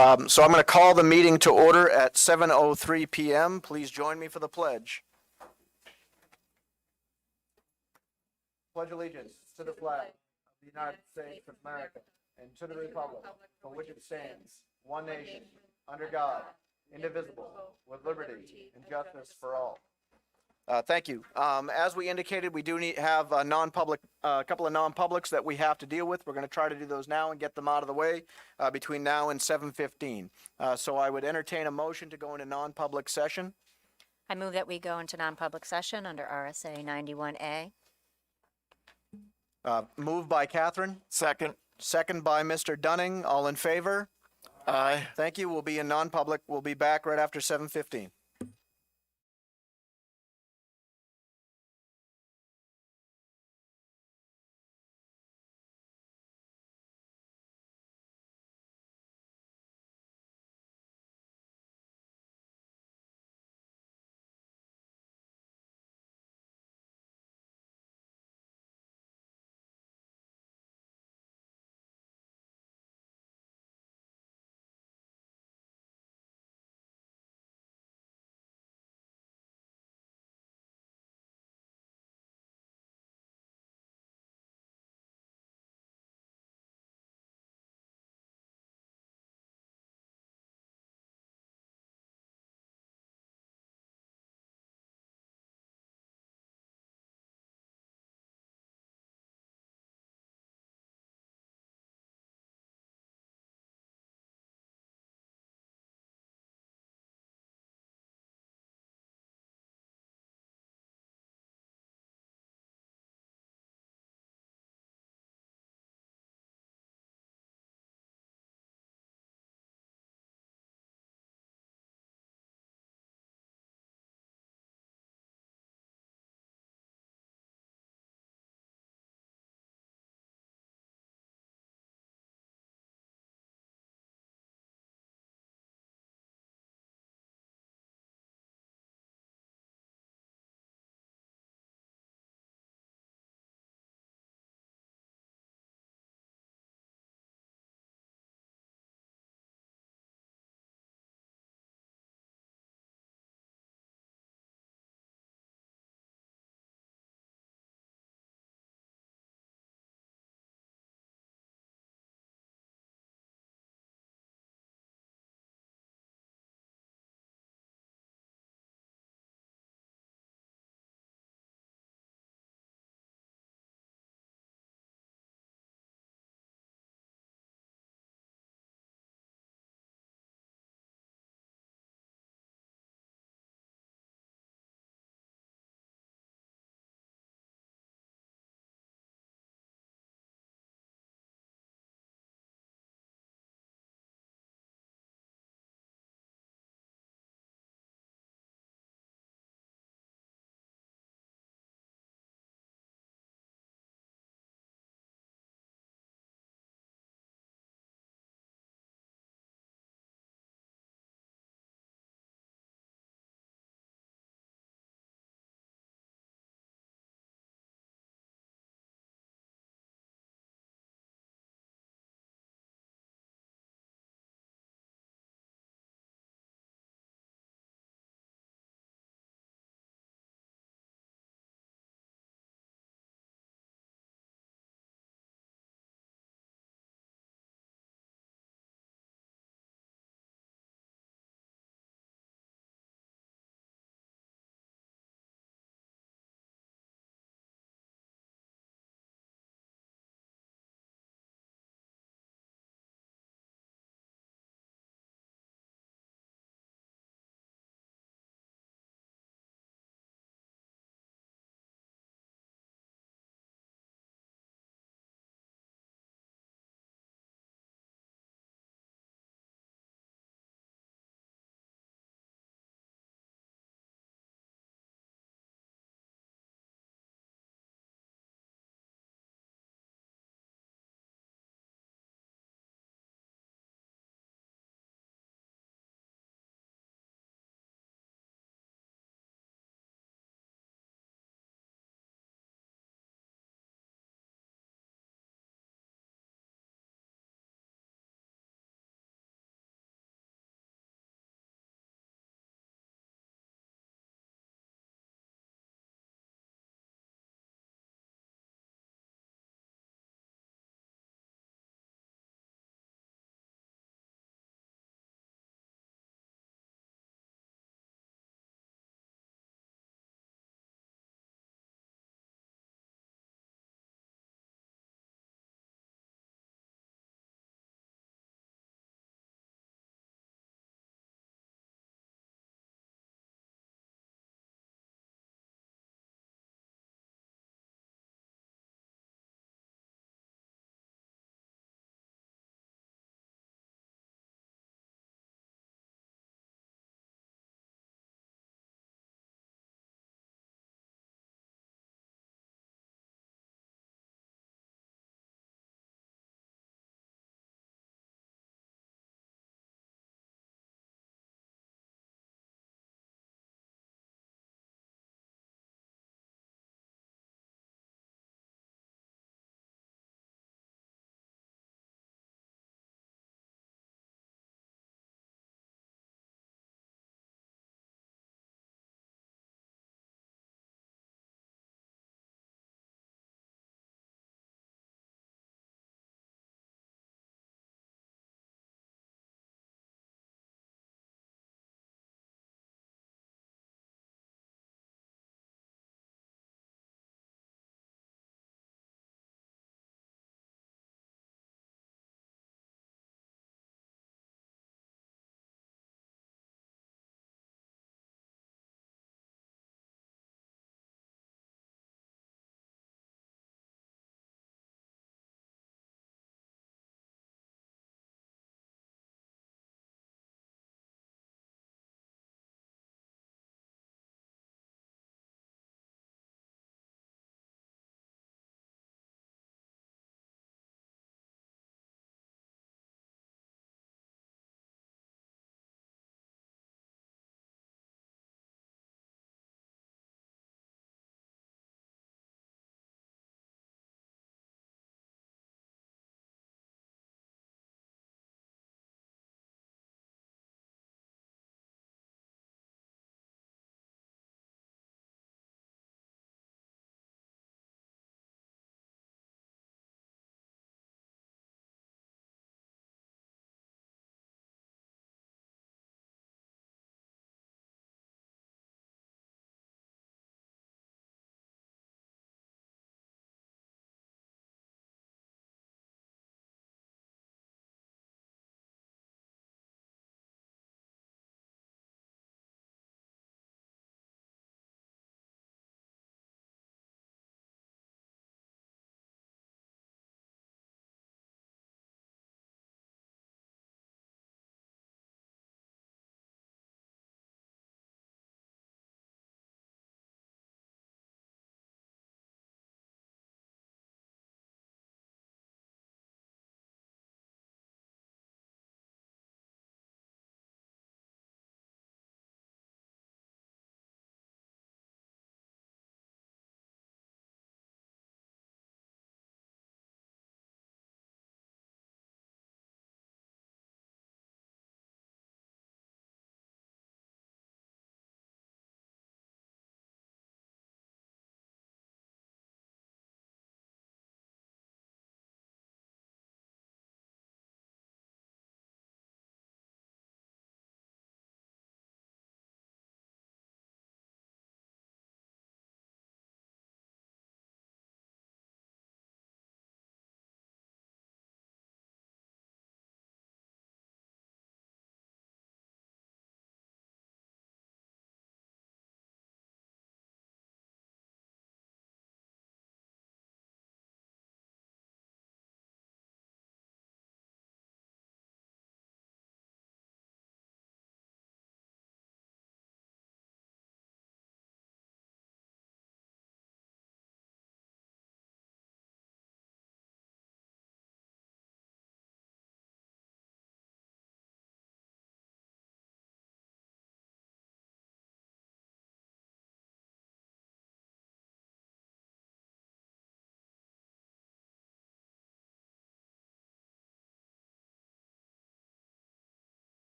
So I'm going to call the meeting to order at 7:03 p.m. Please join me for the pledge. Pledge allegiance to the flag of the United States of America and to the republic for which it stands, one nation, under God, indivisible, with liberty and justice for all. Thank you. As we indicated, we do have a couple of non-publics that we have to deal with. We're going to try to do those now and get them out of the way between now and 7:15. So I would entertain a motion to go into non-public session. I move that we go into non-public session under RSA 91A. Moved by Catherine. Second. Second by Mr. Dunning. All in favor? Aye. Thank you. We'll be in non-public. We'll be back right after 7:15.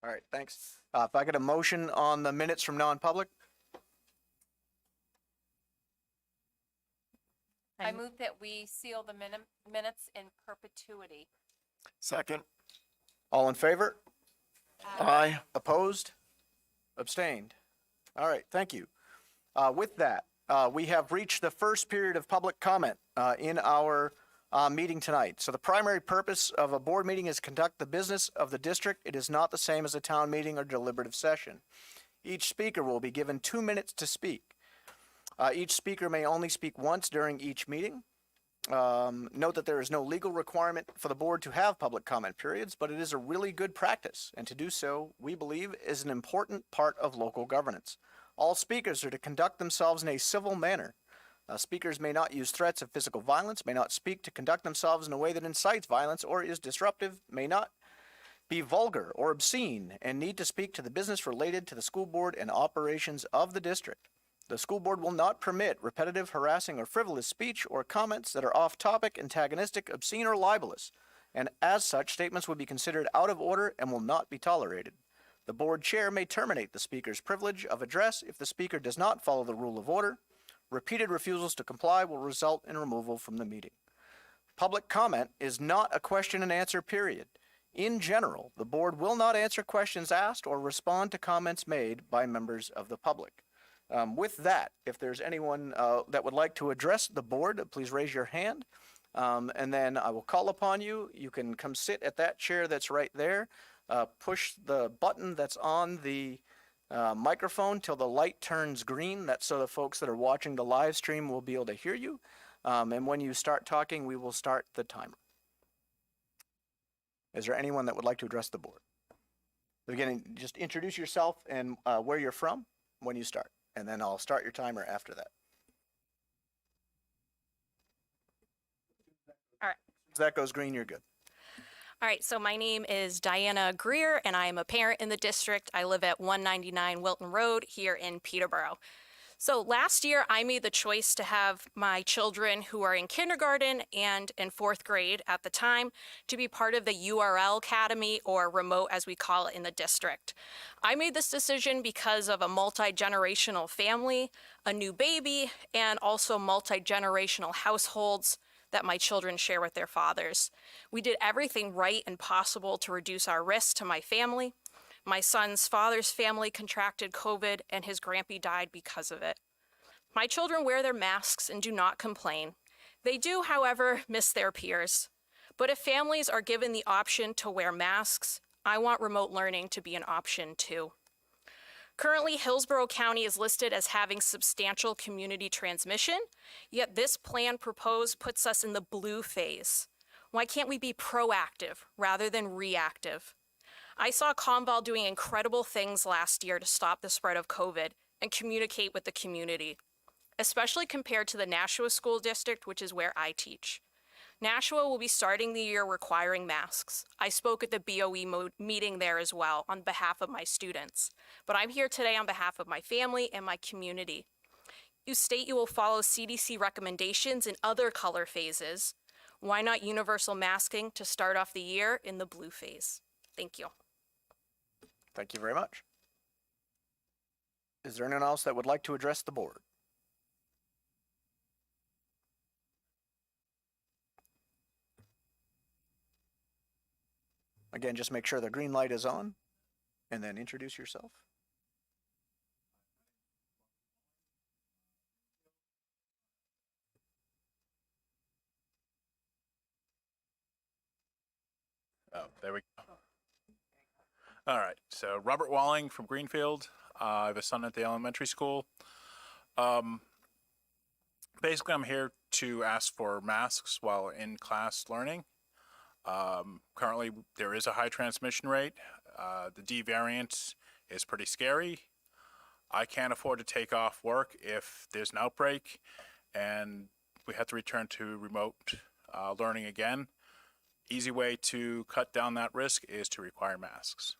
All right, thanks. If I get a motion on the minutes from non-public? I move that we seal the minutes in perpetuity. Second. All in favor? Aye. Opposed? Abstained? All right, thank you. With that, we have reached the first period of public comment in our meeting tonight. So the primary purpose of a board meeting is to conduct the business of the district. It is not the same as a town meeting or deliberative session. Each speaker will be given 2 minutes to speak. Each speaker may only speak once during each meeting. Note that there is no legal requirement for the board to have public comment periods, but it is a really good practice, and to do so, we believe, is an important part of local governance. All speakers are to conduct themselves in a civil manner. Speakers may not use threats of physical violence, may not speak to conduct themselves in a way that incites violence or is disruptive, may not be vulgar or obscene, and need to speak to the business related to the school board and operations of the district. The school board will not permit repetitive, harassing, or frivolous speech or comments that are off-topic, antagonistic, obscene, or libelous, and as such, statements will be considered out of order and will not be tolerated. The board chair may terminate the speaker's privilege of address if the speaker does not follow the rule of order. Repeated refusals to comply will result in removal from the meeting. Public comment is not a question and answer period. In general, the board will not answer questions asked or respond to comments made by members of the public. With that, if there's anyone that would like to address the board, please raise your hand, and then I will call upon you. You can come sit at that chair that's right there. Push the button that's on the microphone till the light turns green. That's so the folks that are watching the live stream will be able to hear you. And when you start talking, we will start the timer. Is there anyone that would like to address the board? Again, just introduce yourself and where you're from when you start. And then I'll start your timer after that. All right. If that goes green, you're good. All right, so my name is Diana Greer, and I am a parent in the district. I live at 199 Wilton Road here in Peterborough. So last year, I made the choice to have my children who are in kindergarten and in 4th grade at the time to be part of the URL Academy, or remote as we call it in the district. I made this decision because of a multi-generational family, a new baby, and also multi-generational households that my children share with their fathers. We did everything right and possible to reduce our risk to my family. My son's father's family contracted COVID, and his grandpa died because of it. My children wear their masks and do not complain. They do, however, miss their peers. But if families are given the option to wear masks, I want remote learning to be an option too. Currently, Hillsborough County is listed as having substantial community transmission, yet this plan proposed puts us in the blue phase. Why can't we be proactive rather than reactive? I saw Conval doing incredible things last year to stop the spread of COVID and communicate with the community, especially compared to the Nashua School District, which is where I teach. Nashua will be starting the year requiring masks. I spoke at the BOE meeting there as well on behalf of my students, but I'm here today on behalf of my family and my community. You state you will follow CDC recommendations in other color phases. Why not universal masking to start off the year in the blue phase? Thank you. Thank you very much. Is there anyone else that would like to address the board? Again, just make sure the green light is on, and then introduce yourself. Oh, there we go. All right, so Robert Walling from Greenfield. I have a son at the elementary school. Basically, I'm here to ask for masks while in class learning. Currently, there is a high transmission rate. The D variant is pretty scary. I can't afford to take off work if there's an outbreak and we have to return to remote learning again. Easy way to cut down that risk is to require masks.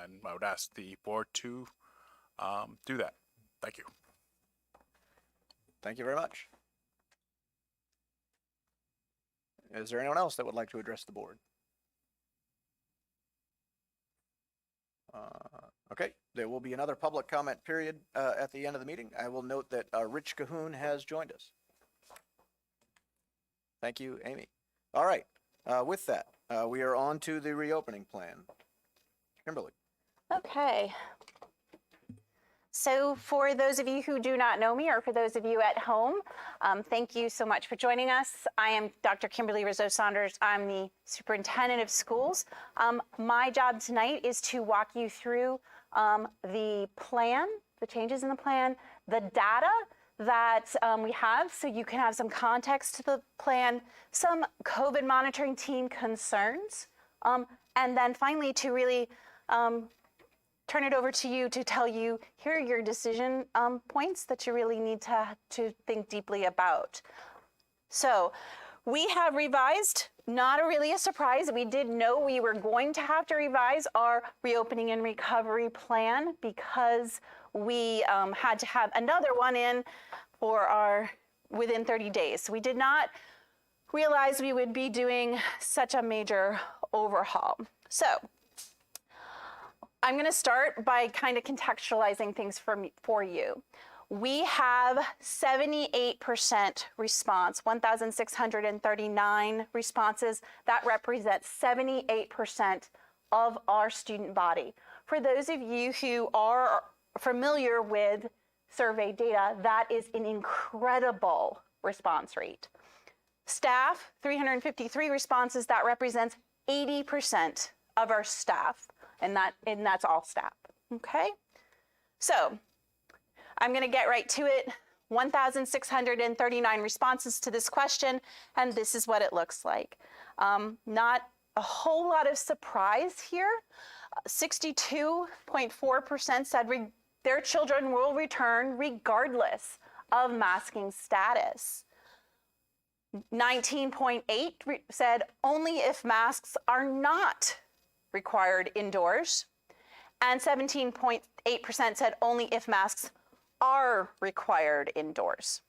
And I would ask the board to do that. Thank you. Thank you very much. Is there anyone else that would like to address the board? Okay, there will be another public comment period at the end of the meeting. I will note that Rich Cahoon has joined us. Thank you, Amy. All right, with that, we are on to the reopening plan. Kimberly. Okay. So for those of you who do not know me, or for those of you at home, thank you so much for joining us. I am Dr. Kimberly Rizzo-Saunders. I'm the Superintendent of Schools. My job tonight is to walk you through the plan, the changes in the plan, the data that we have, so you can have some context to the plan, some COVID monitoring team concerns, and then finally to really turn it over to you to tell you, here are your decision points that you really need to think deeply about. So we have revised, not really a surprise. We did know we were going to have to revise our reopening and recovery plan because we had to have another one in for our within 30 days. So we did not realize we would be doing such a major overhaul. So I'm going to start by kind of contextualizing things for you. We have 78% response, 1,639 responses. That represents 78% of our student body. For those of you who are familiar with survey data, that is an incredible response rate. Staff, 353 responses. That represents 80% of our staff. And that's all staff, okay? So I'm gonna get right to it. 1,639 responses to this question, and this is what it looks like. Not a whole lot of surprise here. 62.4% said their children will return regardless of masking status. 19.8% said only if masks are not required indoors, and 17.8% said only if masks are required indoors.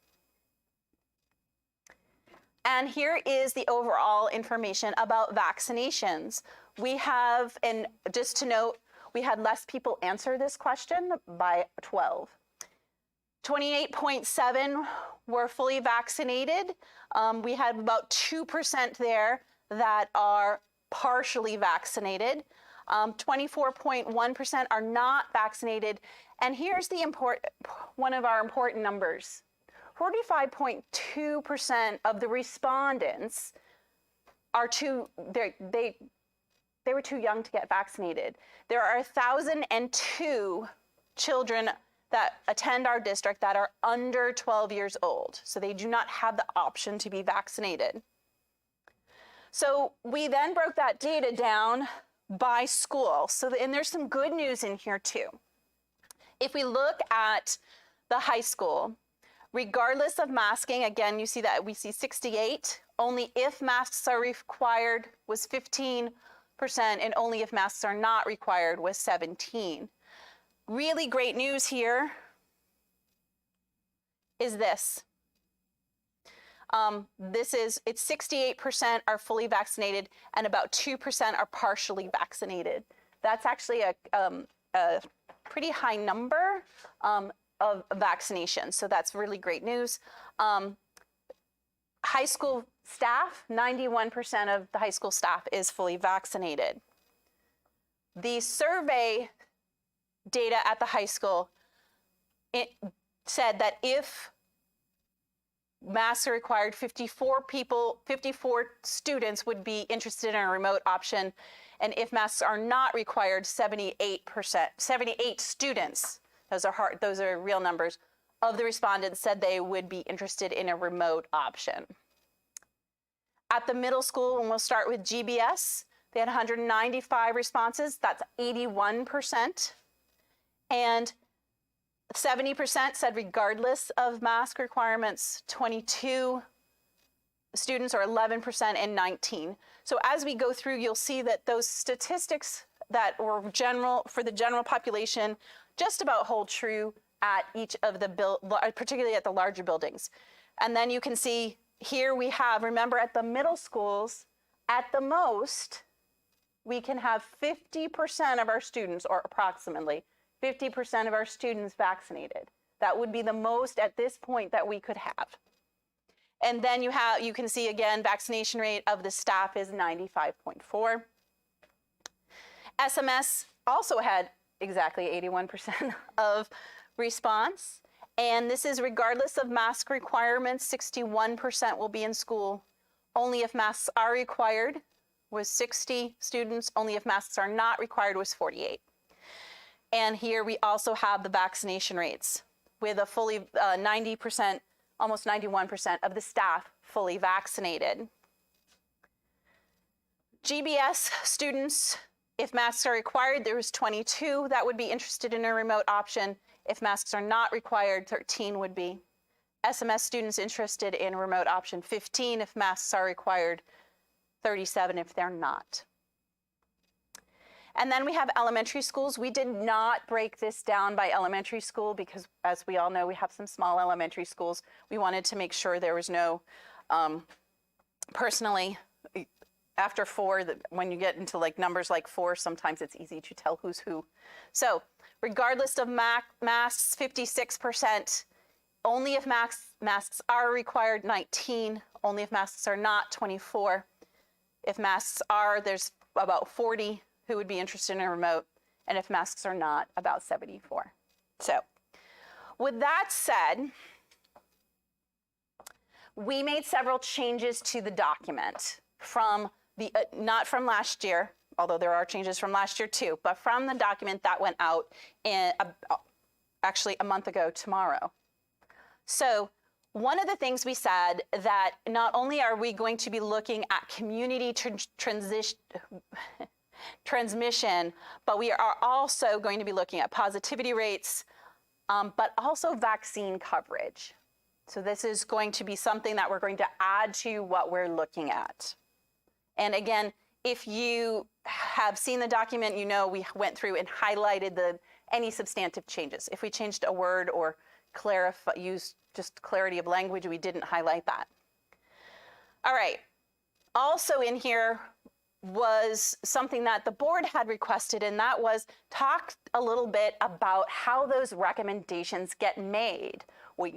And here is the overall information about vaccinations. We have, and just to note, we had less people answer this question by 12. 28.7 were fully vaccinated. We had about 2% there that are partially vaccinated. 24.1% are not vaccinated. And here's the one of our important numbers. 45.2% of the respondents are they were too young to get vaccinated. There are 1,002 children that attend our district that are under 12 years old. So they do not have the option to be vaccinated. So we then broke that data down by school. And there's some good news in here too. If we look at the high school, regardless of masking, again, you see that we see 68, only if masks are required was 15%, and only if masks are not required was 17. Really great news here is this. It's 68% are fully vaccinated and about 2% are partially vaccinated. That's actually a pretty high number of vaccinations, so that's really great news. High school staff, 91% of the high school staff is fully vaccinated. The survey data at the high school, it said that if masks are required, 54 students would be interested in a remote option. And if masks are not required, 78 students, those are real numbers, of the respondents said they would be interested in a remote option. At the middle school, and we'll start with GBS, they had 195 responses, that's 81%. And 70% said regardless of mask requirements, 22 students, or 11%, and 19. So as we go through, you'll see that those statistics that were for the general population just about hold true at each of the particularly at the larger buildings. And then you can see here we have, remember at the middle schools, at the most, we can have 50% of our students, or approximately 50% of our students vaccinated. That would be the most at this point that we could have. And then you can see again, vaccination rate of the staff is 95.4. SMS also had exactly 81% of response. And this is regardless of mask requirements, 61% will be in school. Only if masks are required was 60 students. Only if masks are not required was 48. And here we also have the vaccination rates with a fully 90%, almost 91% of the staff fully vaccinated. GBS students, if masks are required, there was 22 that would be interested in a remote option. If masks are not required, 13 would be. SMS students interested in a remote option, 15 if masks are required, 37 if they're not. And then we have elementary schools. We did not break this down by elementary school because, as we all know, we have some small elementary schools. We wanted to make sure there was no, personally, after 4, when you get into like numbers like 4, sometimes it's easy to tell who's who. So regardless of masks, 56%, only if masks are required, 19, only if masks are not, 24. If masks are, there's about 40 who would be interested in a remote, and if masks are not, about 74. So with that said, we made several changes to the document from the, not from last year, although there are changes from last year too, but from the document that went out in actually a month ago tomorrow. So one of the things we said that not only are we going to be looking at community transmission, but we are also going to be looking at positivity rates, but also vaccine coverage. So this is going to be something that we're going to add to what we're looking at. And again, if you have seen the document, you know we went through and highlighted any substantive changes. If we changed a word or used just clarity of language, we didn't highlight that. All right. Also in here was something that the board had requested, and that was talk a little bit about how those recommendations get made. What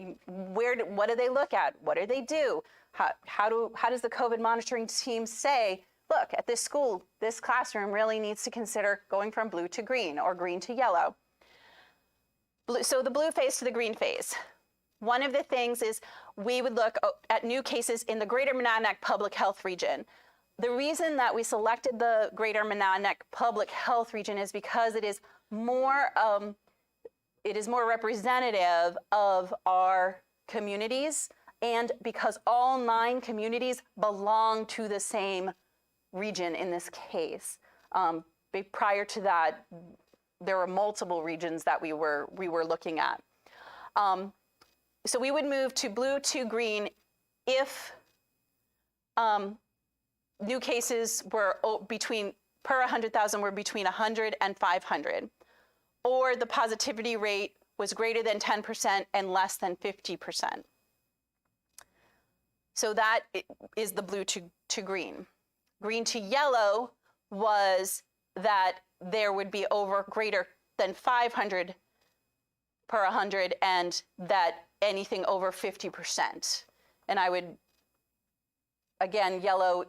do they look at? What do they do? How does the COVID monitoring team say, look, at this school, this classroom really needs to consider going from blue to green or green to yellow? So the blue phase to the green phase. One of the things is we would look at new cases in the Greater Monadnock Public Health Region. The reason that we selected the Greater Monadnock Public Health Region is because it is more representative of our communities, and because all 9 communities belong to the same region in this case. Prior to that, there were multiple regions that we were looking at. So we would move to blue to green if new cases were per 100,000 were between 100 and 500, or the positivity rate was greater than 10% and less than 50%. So that is the blue to green. Green to yellow was that there would be greater than 500 per 100, and that anything over 50%. And I would, again,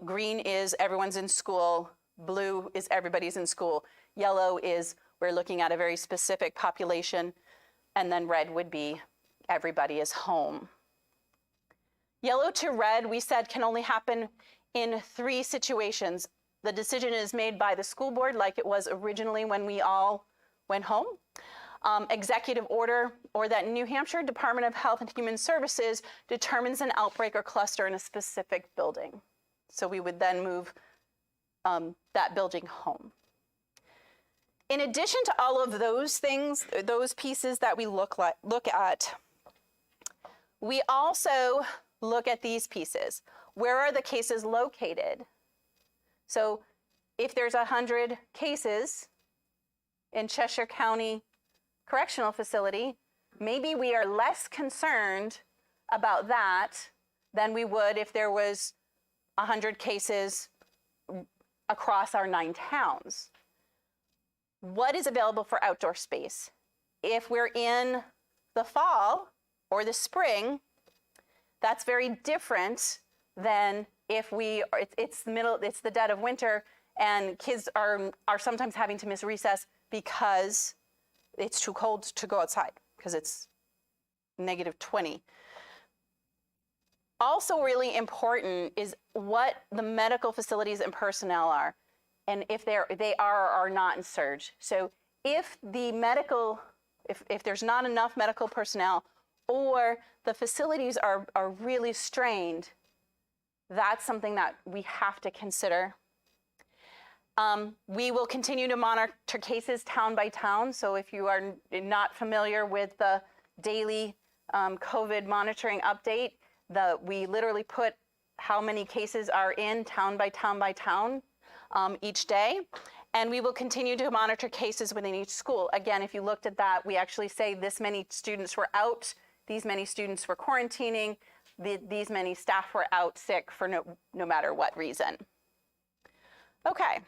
green is everyone's in school, blue is everybody's in school, yellow is we're looking at a very specific population, and then red would be everybody is home. Yellow to red, we said, can only happen in 3 situations. The decision is made by the school board, like it was originally when we all went home. Executive order, or that New Hampshire Department of Health and Human Services determines an outbreak or cluster in a specific building. So we would then move that building home. In addition to all of those things, those pieces that we look at, we also look at these pieces. Where are the cases located? So if there's 100 cases in Cheshire County Correctional Facility, maybe we are less concerned about that than we would if there was 100 cases across our 9 towns. What is available for outdoor space? if we're in the fall or the spring, that's very different than if it's the dead of winter and kids are sometimes having to miss recess because it's too cold to go outside because it's -20. Also really important is what the medical facilities and personnel are, and if they are or are not in surge. So if there's not enough medical personnel or the facilities are really strained, that's something that we have to consider. We will continue to monitor cases town by town. So if you are not familiar with the daily COVID monitoring update, we literally put how many cases are in town by town by town each day. And we will continue to monitor cases within each school. Again, if you looked at that, we actually say this many students were out, these many students were quarantining, these many staff were out sick for no matter what reason. Okay.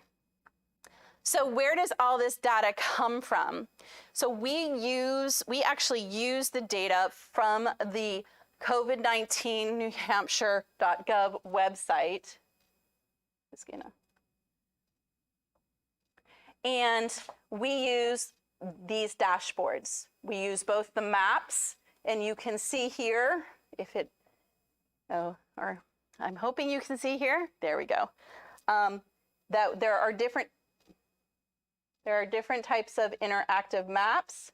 So where does all this data come from? So we actually use the data from the COVID-19 newhampshire.gov website. And we use these dashboards. We use both the maps, and you can see here, or I'm hoping you can see here, there we go, that there are different types of interactive maps.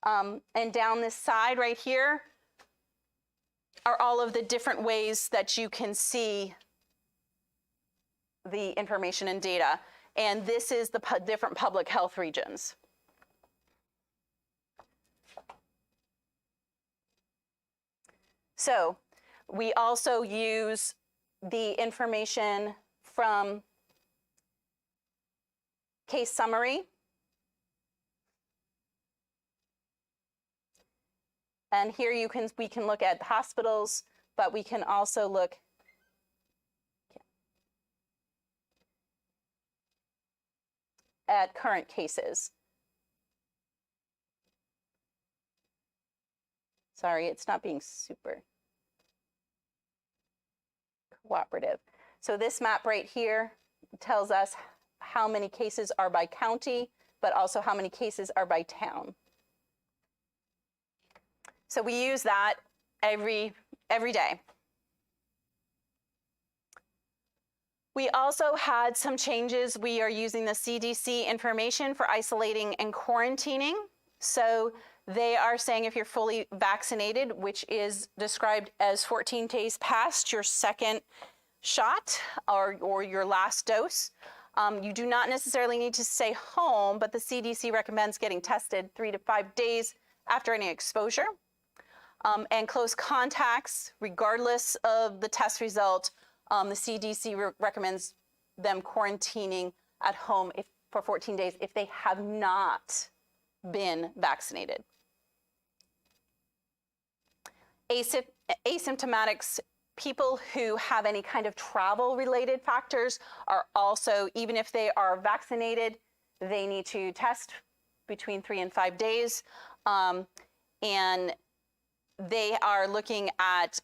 And down this side right here are all of the different ways that you can see the information and data. And this is the different public health regions. So we also use the information from case summary. And here we can look at hospitals, but we can also look at current cases. Sorry, it's not being super cooperative. So this map right here tells us how many cases are by county, but also how many cases are by town. So we use that every day. We also had some changes. We are using the CDC information for isolating and quarantining. So they are saying if you're fully vaccinated, which is described as 14 days past your second shot or your last dose, you do not necessarily need to stay home, but the CDC recommends getting tested 3 to 5 days after any exposure. And close contacts, regardless of the test result, the CDC recommends them quarantining at home for 14 days if they have not been vaccinated. Asymptomatics, people who have any kind of travel-related factors are also, even if they are vaccinated, they need to test between 3 and 5 days. And they are looking at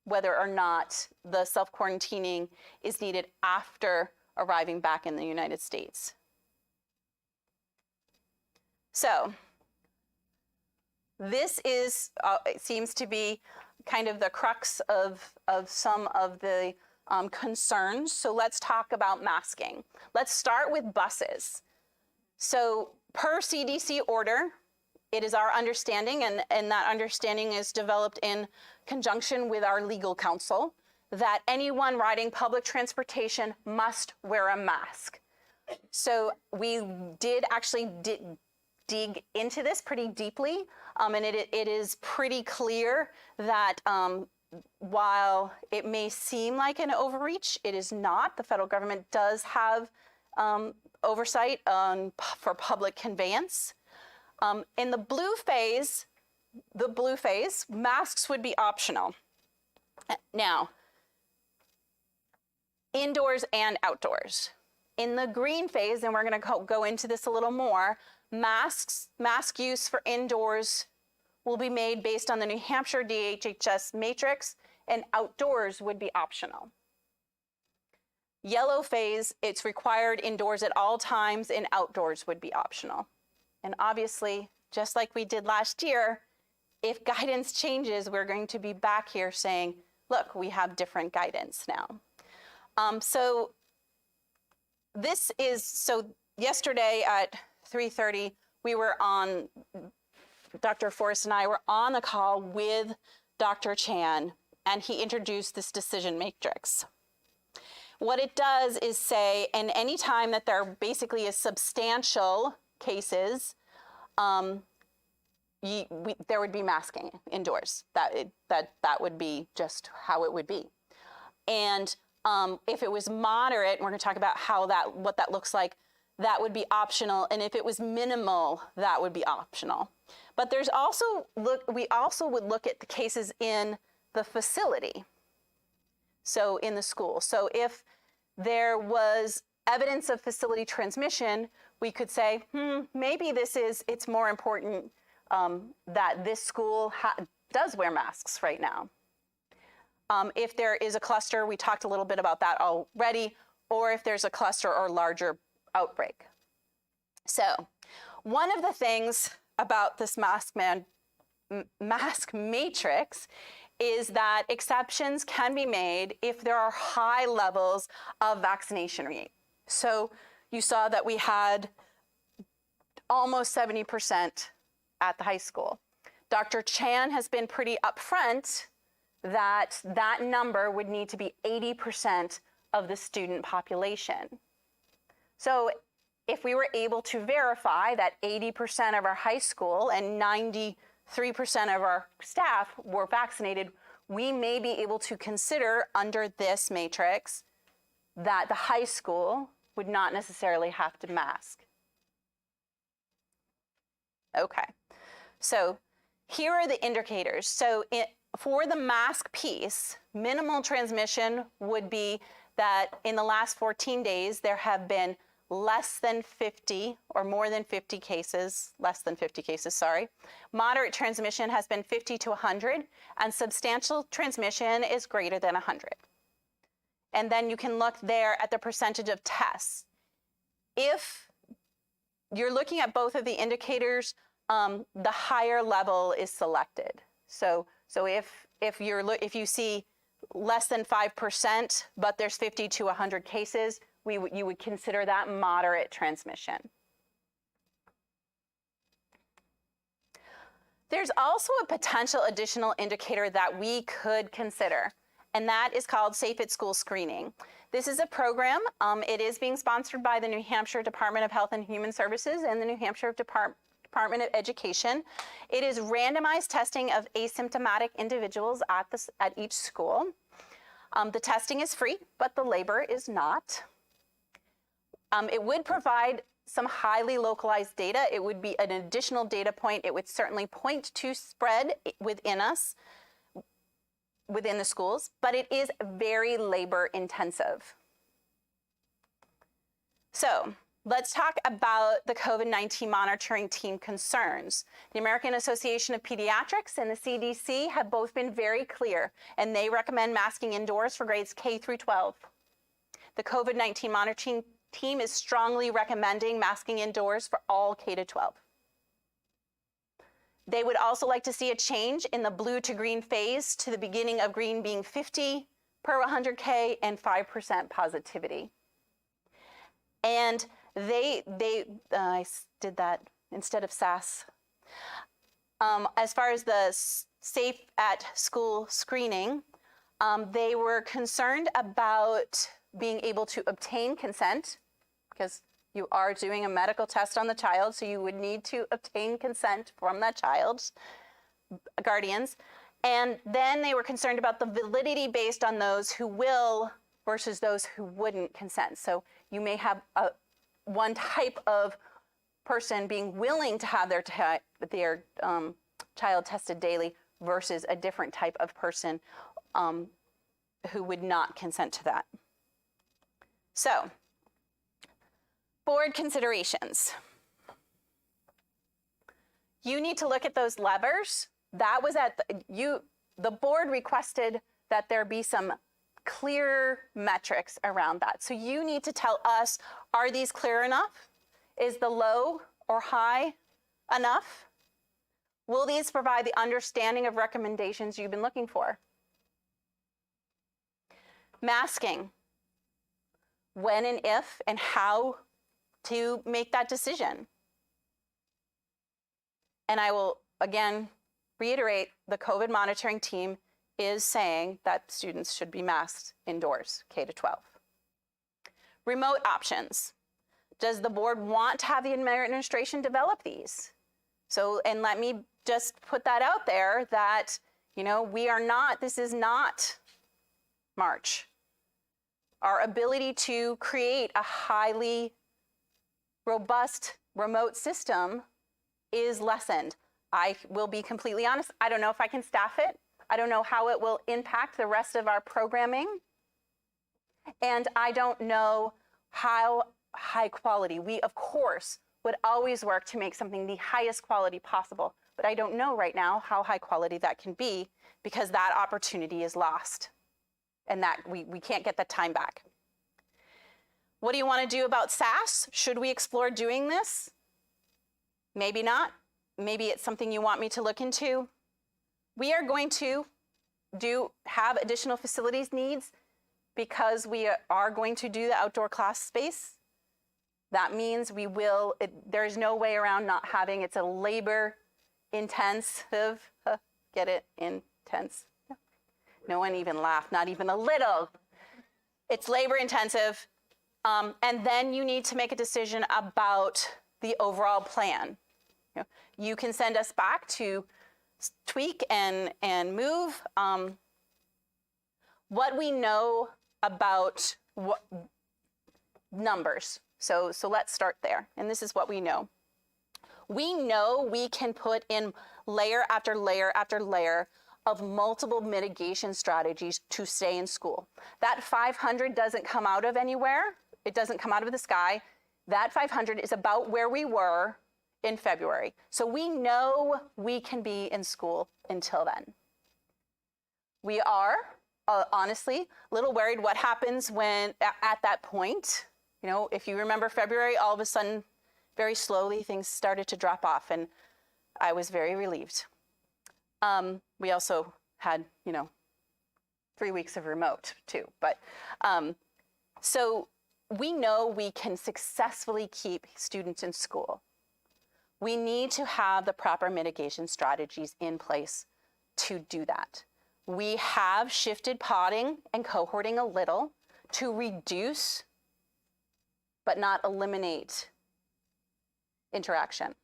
whether or not the self-quarantining is needed after arriving back in the United States. So this is, it seems to be kind of the crux of some of the concerns. So let's talk about masking. Let's start with buses. So per CDC order, it is our understanding, and that understanding is developed in conjunction with our legal counsel, that anyone riding public transportation must wear a mask. So we did actually dig into this pretty deeply, and it is pretty clear that while it may seem like an overreach, it is not. The federal government does have oversight for public conveyance. In the blue phase, masks would be optional. Now, indoors and outdoors. In the green phase, and we're going to go into this a little more, mask use for indoors will be made based on the New Hampshire DHHS matrix, and outdoors would be optional. Yellow phase, it's required indoors at all times, and outdoors would be optional. And obviously, just like we did last year, if guidance changes, we're going to be back here saying, look, we have different guidance now. So yesterday at 3:30, we were on, Dr. Forrest and I were on the call with Dr. Chan, and he introduced this decision matrix. What it does is say, and any time that there basically is substantial cases, there would be masking indoors. That would be just how it would be. And if it was moderate, and we're going to talk about what that looks like, that would be optional. And if it was minimal, that would be optional. But there's also we also would look at the cases in the facility. So in the school. So if there was evidence of facility transmission, we could say, maybe it's more important that this school does wear masks right now. If there is a cluster, we talked a little bit about that already, or if there's a cluster or larger outbreak. So one of the things about this mask matrix is that exceptions can be made if there are high levels of vaccination rate. So you saw that we had almost 70% at the high school. Dr. Chan has been pretty upfront that that number would need to be 80% of the student population. So if we were able to verify that 80% of our high school and 93% of our staff were vaccinated, we may be able to consider under this matrix that the high school would not necessarily have to mask. Okay, so here are the indicators. So for the mask piece, minimal transmission would be that in the last 14 days, there have been less than 50 or more than 50 cases, less than 50 cases, sorry. Moderate transmission has been 50 to 100, and substantial transmission is greater than 100. And then you can look there at the percentage of tests. If you're looking at both of the indicators, the higher level is selected. So if you see less than 5%, but there's 50 to 100 cases, you would consider that moderate transmission. There's also a potential additional indicator that we could consider, and that is called Safe at School screening. This is a program. It is being sponsored by the New Hampshire Department of Health and Human Services and the New Hampshire Department of Education. It is randomized testing of asymptomatic individuals at each school. The testing is free, but the labor is not. It would provide some highly localized data. It would be an additional data point. It would certainly point to spread within the schools, but it is very labor intensive. So let's talk about the COVID-19 monitoring team concerns. The American Association of Pediatrics and the CDC have both been very clear, and they recommend masking indoors for grades K through 12. The COVID-19 monitoring team is strongly recommending masking indoors for all K to 12. They would also like to see a change in the blue to green phase, to the beginning of green being 50 per 100K and 5% positivity. And I did that instead of SAS. As far as the Safe at School screening, they were concerned about being able to obtain consent, because you are doing a medical test on the child, so you would need to obtain consent from that child's guardians. And then they were concerned about the validity based on those who will versus those who wouldn't consent. So you may have one type of person being willing to have their child tested daily versus a different type of person who would not consent to that. So Board considerations. You need to look at those levers. That was the board requested that there be some clear metrics around that. So you need to tell us, are these clear enough? Is the low or high enough? Will these provide the understanding of recommendations you've been looking for? Masking. When and if and how to make that decision. And I will again reiterate, the COVID monitoring team is saying that students should be masked indoors, K to 12. Remote options. Does the board want to have the administration develop these? So, and let me just put that out there that, this is not March. Our ability to create a highly robust remote system is lessened. I will be completely honest, I don't know if I can staff it. I don't know how it will impact the rest of our programming. And I don't know how high quality. We, of course, would always work to make something the highest quality possible. But I don't know right now how high quality that can be because that opportunity is lost. And that we can't get that time back. What do you want to do about SAS? Should we explore doing this? Maybe not. Maybe it's something you want me to look into. We are going to have additional facilities needs because we are going to do the outdoor class space. That means there's no way around not having, it's a labor intensive, get it, intense. No one even laughed, not even a little. It's labor intensive. And then you need to make a decision about the overall plan. You can send us back to tweak and move. What we know about numbers. So let's start there. And this is what we know. We know we can put in layer after layer after layer of multiple mitigation strategies to stay in school. That 500 doesn't come out of anywhere. It doesn't come out of the sky. That 500 is about where we were in February. So we know we can be in school until then. We are, honestly, a little worried what happens when, at that point, if you remember February, all of a sudden, very slowly, things started to drop off, and I was very relieved. We also had, 3 weeks of remote too. But so we know we can successfully keep students in school. We need to have the proper mitigation strategies in place to do that. We have shifted podding and cohorting a little to reduce, but not eliminate, interaction.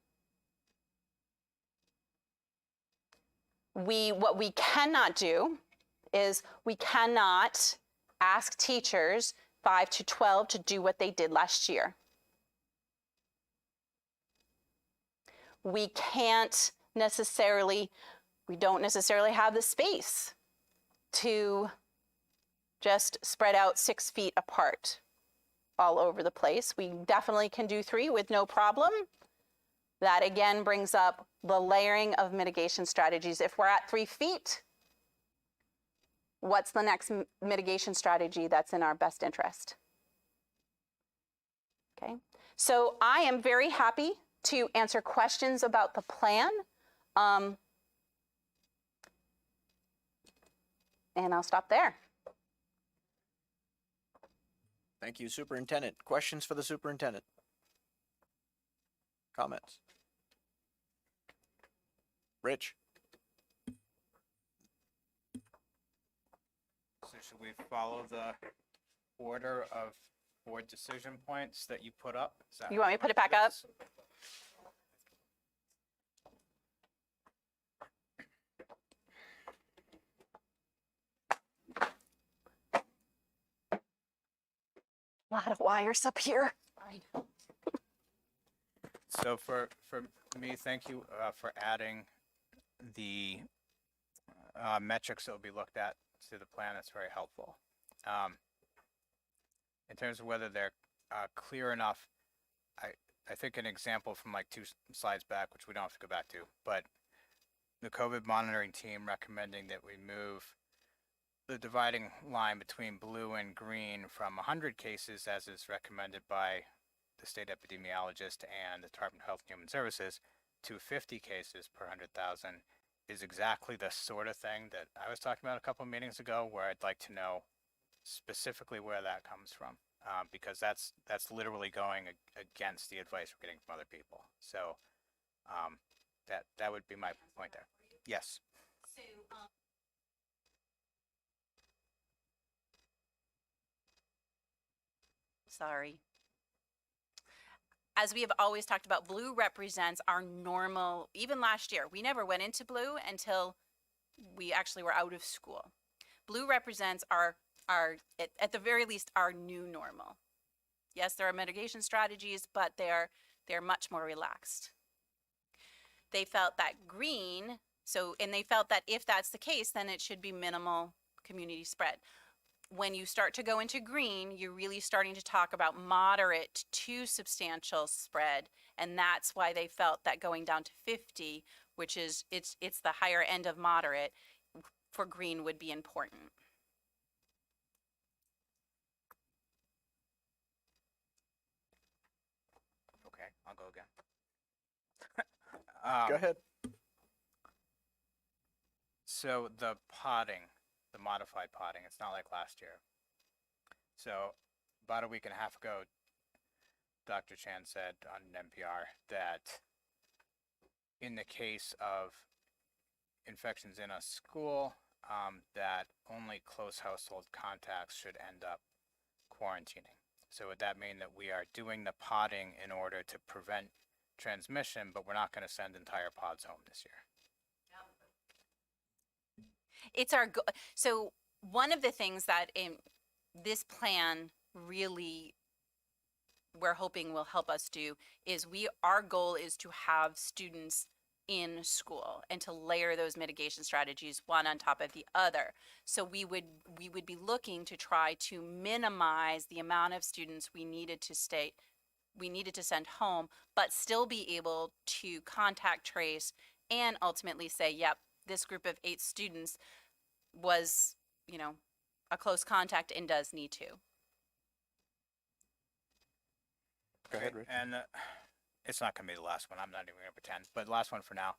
What we cannot do is we cannot ask teachers 5 to 12 to do what they did last year. We don't necessarily have the space to just spread out 6 feet apart all over the place. We definitely can do 3 with no problem. That again brings up the layering of mitigation strategies. If we're at 3 feet, what's the next mitigation strategy that's in our best interest? Okay, so I am very happy to answer questions about the plan. And I'll stop there. Thank you, Superintendent. Questions for the Superintendent? Comments? Rich? So should we follow the order of board decision points that you put up? Is that You want me to put it back how up? is? A lot of wires up here. So for me, thank you for adding the metrics that will be looked at to the plan. That's very helpful. In terms of whether they're clear enough, I think an example from like two slides back, which we don't have to go back to, but the COVID monitoring team recommending that we move the dividing line between blue and green from 100 cases, as is recommended by the state epidemiologist and the Department of Health and Human Services, to 50 cases per 100,000 is exactly the sort of thing that I was talking about a couple of meetings ago, where I'd like to know specifically where that comes from, because that's literally going against the advice we're getting from other people. So that would be my point there. Yes. Sorry. As we have always talked about, blue represents our normal, even last year, we never went into blue until we actually were out of school. Blue represents our at the very least, our new normal. Yes, there are mitigation strategies, but they're much more relaxed. They felt that green, and they felt that if that's the case, then it should be minimal community spread. When you start to go into green, you're really starting to talk about moderate to substantial spread, and that's why they felt that going down to 50, which is it's the higher end of moderate, for green would be important. Okay, I'll go again. Go ahead. So the potting, the modified potting, it's not like last year. So about a week and a half ago, Dr. Chan said on NPR that in the case of infections in a school, that only close household contacts should end up quarantining. So would that mean that we are doing the potting in order to prevent transmission, but we're not going to send entire pods home this year? It's our so one of the things that in this plan really we're hoping will help us do is our goal is to have students in school and to layer those mitigation strategies one on top of the other. So we would be looking to try to minimize the amount of students we needed to send home, but still be able to contact trace and ultimately say, yep, this group of 8 students was, a close contact and does need to. Go ahead, Rich. And it's not going to be the last one. I'm not even going to pretend, but last one for now.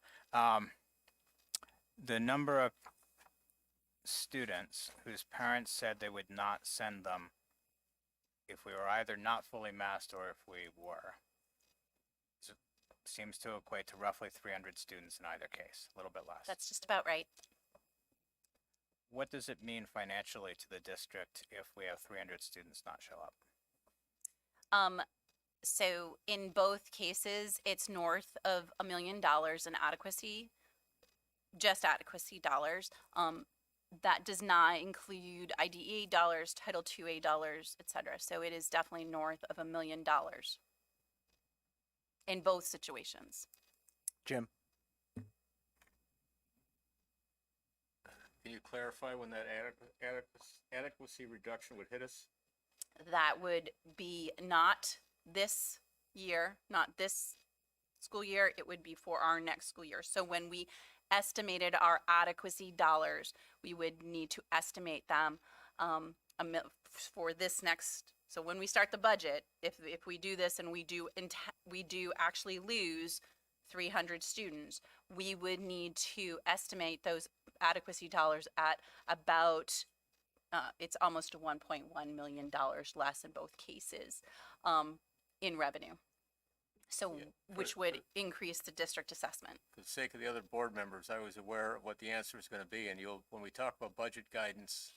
The number of students whose parents said they would not send them if we were either not fully masked or if we were, seems to equate to roughly 300 students in either case, a little bit less. That's just about right. What does it mean financially to the district if we have 300 students not show up? So in both cases, it's north of $1 million in adequacy, just adequacy dollars. That does not include IDEA dollars, Title IIA dollars, et cetera. So it is definitely north of $1 million in both situations. Jim. Can you clarify when that adequacy reduction would hit us? That would be not this year, not this school year. It would be for our next school year. So when we estimated our adequacy dollars, we would need to estimate them for this next. So when we start the budget, if we do this and we do actually lose 300 students, we would need to estimate those adequacy dollars at about it's almost $1.1 million less in both cases in revenue. So, which would increase the district assessment. For the sake of the other board members, I was aware of what the answer is going to be, and when we talk about budget guidance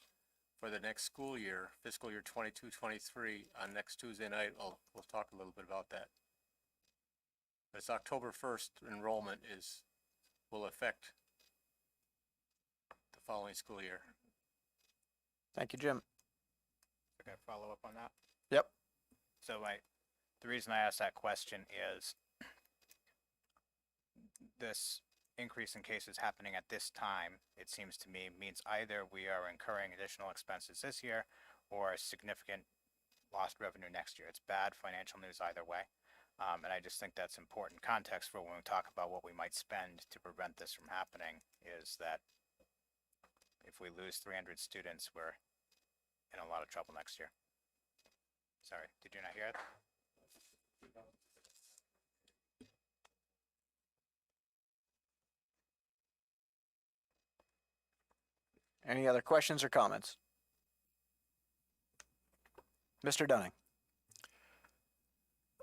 for the next school year, fiscal year 22-23, on next Tuesday night, we'll talk a little bit about that. It's October 1st enrollment will affect the following school year. Thank you, Jim. I got to follow up on that. Yep. So the reason I asked that question is this increase in cases happening at this time, it seems to me, means either we are incurring additional expenses this year or significant lost revenue next year. It's bad financial news either way. And I just think that's important context for when we talk about what we might spend to prevent this from happening, is that if we lose 300 students, we're in a lot of trouble next year. Sorry, did you not hear it? Any other questions or comments? Mr. Dunning.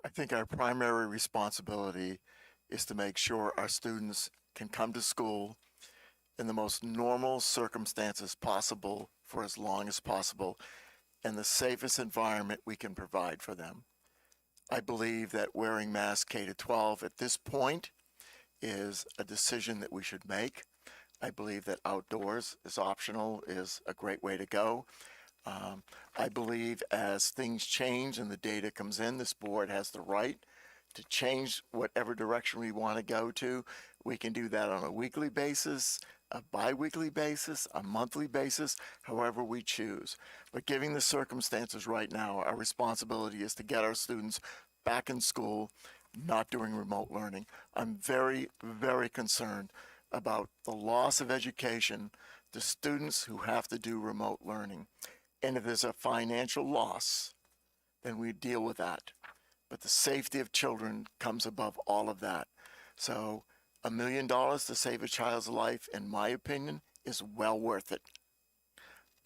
I think our primary responsibility is to make sure our students can come to school in the most normal circumstances possible for as long as possible and the safest environment we can provide for them. I believe that wearing masks K to 12 at this point is a decision that we should make. I believe that outdoors is optional is a great way to go. I believe as things change and the data comes in, this board has the right to change whatever direction we want to go to. We can do that on a weekly basis, a bi-weekly basis, a monthly basis, however we choose. But given the circumstances right now, our responsibility is to get our students back in school, not doing remote learning. I'm very, very concerned about the loss of education to students who have to do remote learning. And if there's a financial loss, then we deal with that. But the safety of children comes above all of that. So $1 million to save a child's life, in my opinion, is well worth it.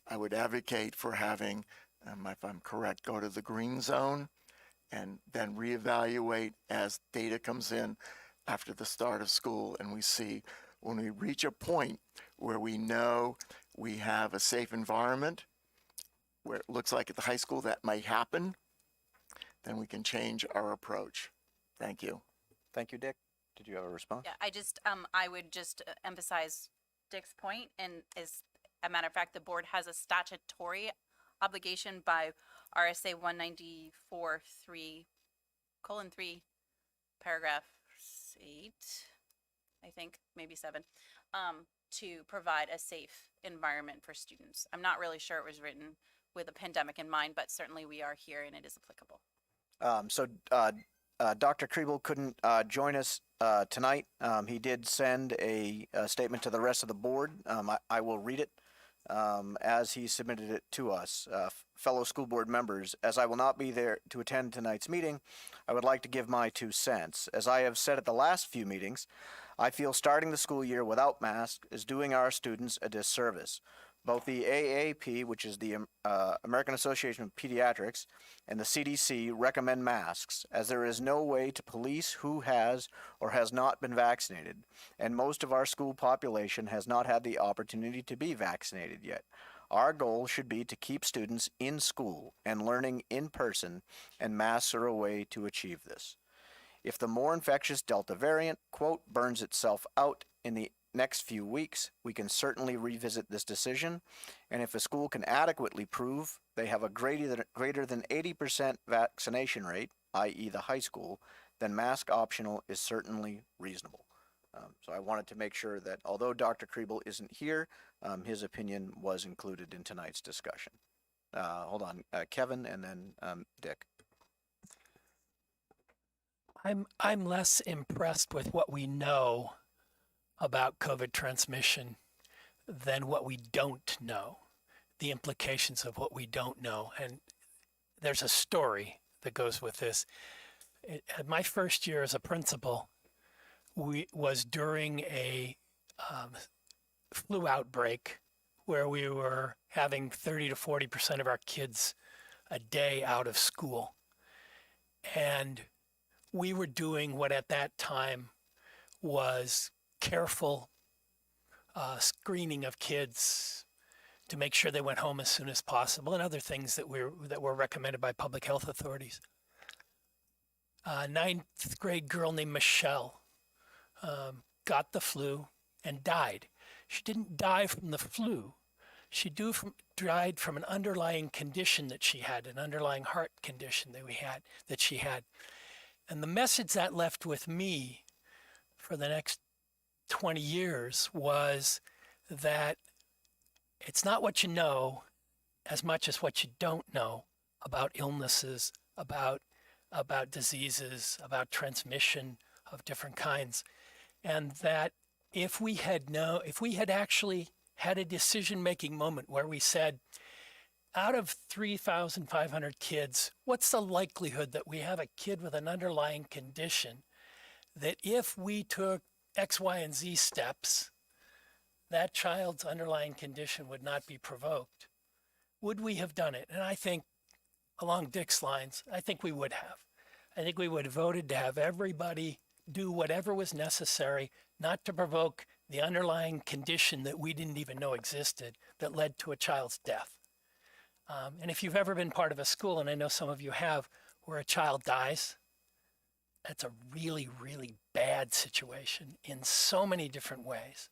I would advocate for having, if I'm correct, go to the green zone and then reevaluate as data comes in after the start of school. And we see when we reach a point where we know we have a safe environment, where it looks like at the high school that might happen, then we can change our approach. Thank you. Thank you, Dick. Did you have a response? Yeah, I would just emphasize Dick's point, and as a matter of fact, the board has a statutory obligation by RSA 194(3), paragraph 8, I think, maybe 7, to provide a safe environment for students. I'm not really sure it was written with a pandemic in mind, but certainly we are here and it is applicable. Dr. Kriebel couldn't join us tonight. He did send a statement to the rest of the board. I will read it as he submitted it to us. Fellow school board members, as I will not be there to attend tonight's meeting, I would like to give my 2 cents. As I have said at the last few meetings, I feel starting the school year without masks is doing our students a disservice. Both the AAP, which is the American Association of Pediatrics, and the CDC recommend masks, as there is no way to police who has or has not been vaccinated, and most of our school population has not had the opportunity to be vaccinated yet. Our goal should be to keep students in school and learning in person, and masks are a way to achieve this. If the more infectious Delta variant, quote, burns itself out in the next few weeks, we can certainly revisit this decision, and if a school can adequately prove they have a greater than 80% vaccination rate, i.e. the high school, then mask optional is certainly reasonable. So I wanted to make sure that although Dr. Kriebel isn't here, his opinion was included in tonight's discussion. Hold on, Kevin, and then Dick. I'm less impressed with what we know about COVID transmission than what we don't know, the implications of what we don't know. And there's a story that goes with this. My first year as a principal was during a flu outbreak where we were having 30 to 40% of our kids a day out of school. And we were doing what at that time was careful screening of kids to make sure they went home as soon as possible, and other things that were recommended by public health authorities. A 9th grade girl named Michelle got the flu and died. She didn't die from the flu. She died from an underlying condition that she had, an underlying heart condition that she had. And the message that left with me for the next 20 years was that it's not what you know as much as what you don't know about illnesses, about about diseases, about transmission of different kinds, and that if we had actually had a decision-making moment where we said, out of 3,500 kids, what's the likelihood that we have a kid with an underlying condition that if we took X, Y, and Z steps, that child's underlying condition would not be provoked? Would we have done it? And I think, along Dick's lines, I think we would have. I think we would have voted to have everybody do whatever was necessary not to provoke the underlying condition that we didn't even know existed that led to a child's death. And if you've ever been part of a school, and I know some of you have, where a child dies, that's a really, really bad situation in so many different ways,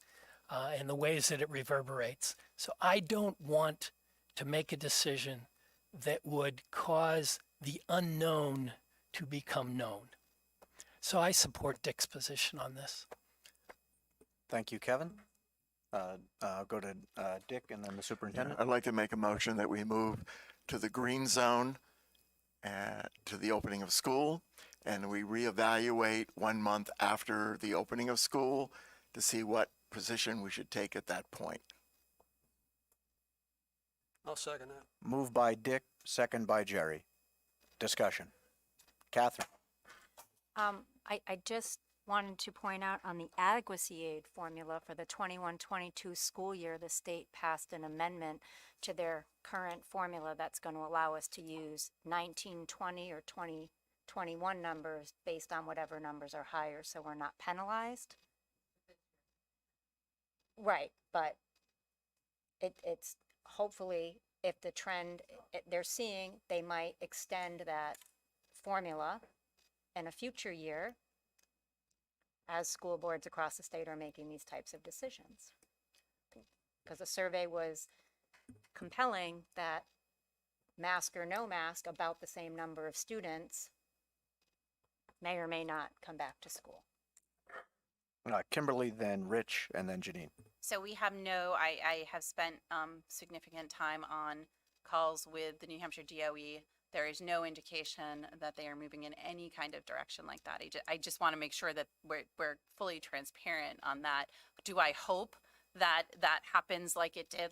and the ways that it reverberates. So I don't want to make a decision that would cause the unknown to become known. So I support Dick's position on this. Thank you, Kevin. I'll go to Dick and then the superintendent. I'd like to make a motion that we move to the green zone to the opening of school, and we reevaluate 1 month after the opening of school to see what position we should take at that point. I'll second that. Moved by Dick, second by Jerry. Discussion. Catherine. I just wanted to point out on the adequacy aid formula for the 21-22 school year, the state passed an amendment to their current formula that's going to allow us to use 1920 or 2021 numbers based on whatever numbers are higher, so we're not penalized. Right, but it's hopefully, if the trend they're seeing, they might extend that formula in a future year as school boards across the state are making these types of decisions. Because the survey was compelling that mask or no mask, about the same number of students may or may not come back to school. Kimberly, then Rich, and then Janine. So we have I have spent significant time on calls with the New Hampshire DOE. There is no indication that they are moving in any kind of direction like that. I just want to make sure that we're fully transparent on that. Do I hope that that happens like it did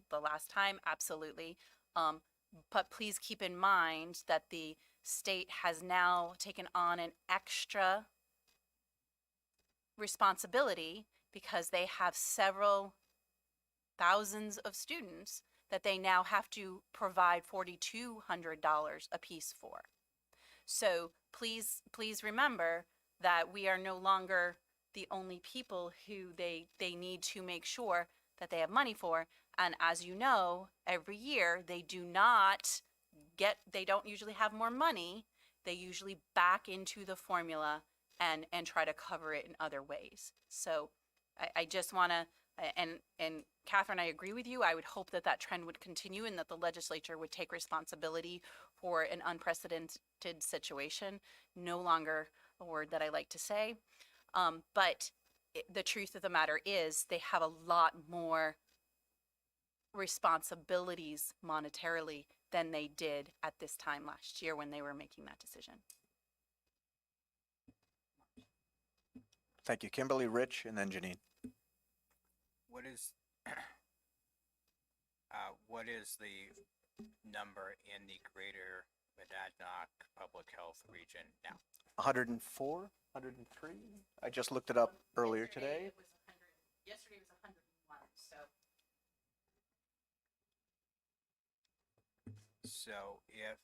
the last time? Absolutely. But please keep in mind that the state has now taken on an extra responsibility because they have several thousands of students that they now have to provide $4,200 a piece for. So please remember that we are no longer the only people who they need to make sure that they have money for. And as you know, every year they don't usually have more money. They usually back into the formula and try to cover it in other ways. So I just want to, and Catherine, I agree with you. I would hope that that trend would continue and that the legislature would take responsibility for an unprecedented situation. No longer a word that I like to say. But the truth of the matter is they have a lot more responsibilities monetarily than they did at this time last year when they were making that decision. Thank you, Kimberly, Rich, and then Janine. What is the number in the greater Monadnock Public Health region now? 104, 103? I just looked it up earlier today. Yesterday was 101, So if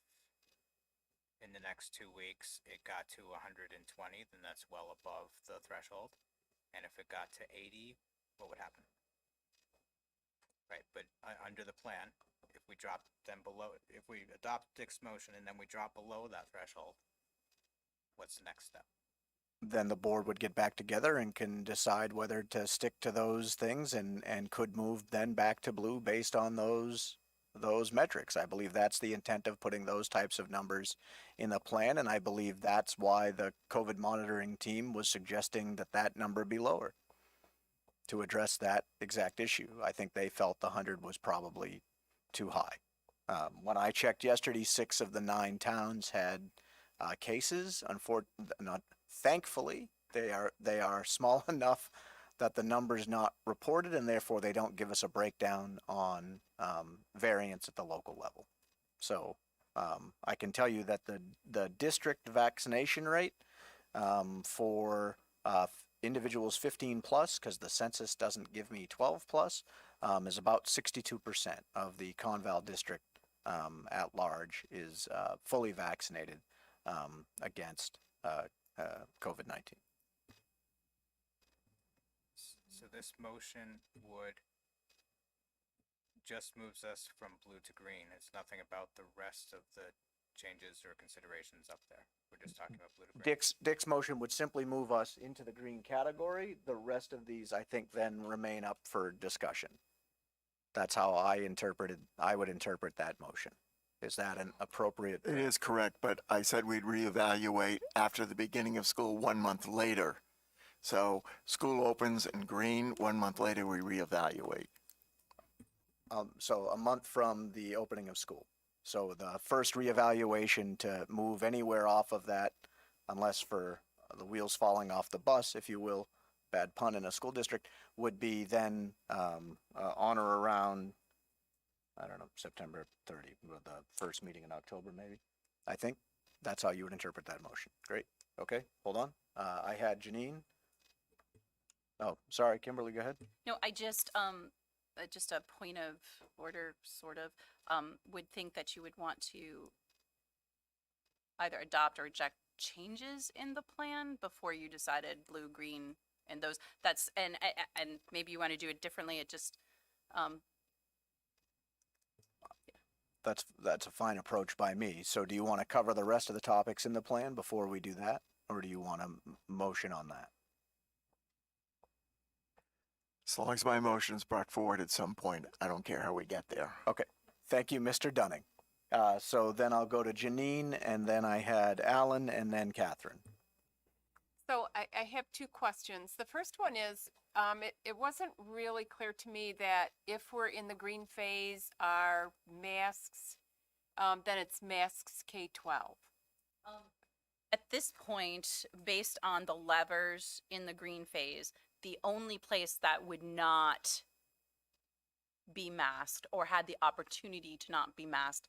in the next 2 weeks it got to 120, then that's well above the threshold. And if it got to 80, what would happen? Right, but under the plan, if we drop them below, if we adopt Dick's motion and then we drop below that threshold, what's the next step? Then the board would get back together and can decide whether to stick to those things and could move then back to blue based on those metrics. I believe that's the intent of putting those types of numbers in the plan, and I believe that's why the COVID monitoring team was suggesting that that number be lower to address that exact issue. I think they felt the 100 was probably too high. When I checked yesterday, 6 of the 9 towns had cases. Not thankfully, they are small enough that the number's not reported, and therefore they don't give us a breakdown on variance at the local level. So I can tell you that the district vaccination rate for individuals 15 plus, because the census doesn't give me 12 plus, is about 62% of the Conval district at large is fully vaccinated against COVID-19. So this motion would just moves us from blue to green. It's nothing about the rest of the changes or considerations up there. We're just talking about blue to green. Dick's motion would simply move us into the green category. The rest of these, I think, then remain up for discussion. That's how I would interpret that motion. Is that an appropriate? It is correct, but I said we'd reevaluate after the beginning of school 1 month later. So school opens in green, 1 month later we reevaluate. So a month from the opening of school. So the first reevaluation to move anywhere off of that, unless for the wheels falling off the bus, if you will, bad pun in a school district, would be then on or around, I don't know, September 30, the first meeting in October, maybe. I think that's how you would interpret that motion. Great. Okay, hold on. I had Janine. Oh, sorry, Kimberly, go ahead. No, I just a point of order, sort of, would think that you would want to either adopt or reject changes in the plan before you decided blue, green, and those. That's and maybe you want to do it differently. It just That's a fine approach by me. So do you want to cover the rest of the topics in the plan before we do that? Or do you want a motion on that? As long as my motion is brought forward at some point, I don't care how we get there. Okay, thank you, Mr. Dunning. So then I'll go to Janine, and then I had Alan, and then Catherine. So I have two questions. The first one is, it wasn't really clear to me that if we're in the green phase, our masks, then it's masks K-12. at this point, based on the levers in the green phase, the only place that would not be masked or had the opportunity to not be masked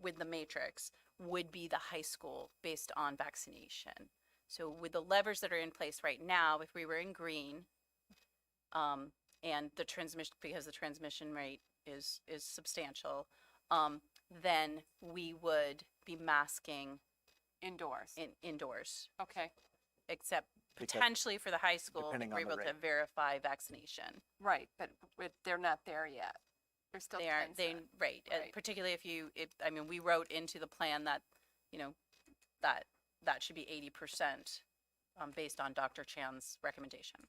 with the matrix would be the high school based on vaccination. So with the levers that are in place right now, if we were in green, and the transmission, because the transmission rate is substantial, then we would be masking Indoors. indoors, Okay, except Because- potentially for the high school, depending we're on the able to rate. verify vaccination. right, but they're not there yet. They're still They are, transit. right, Right. particularly I mean, we wrote into the plan that, that should be 80%, based on Dr. Chan's recommendation.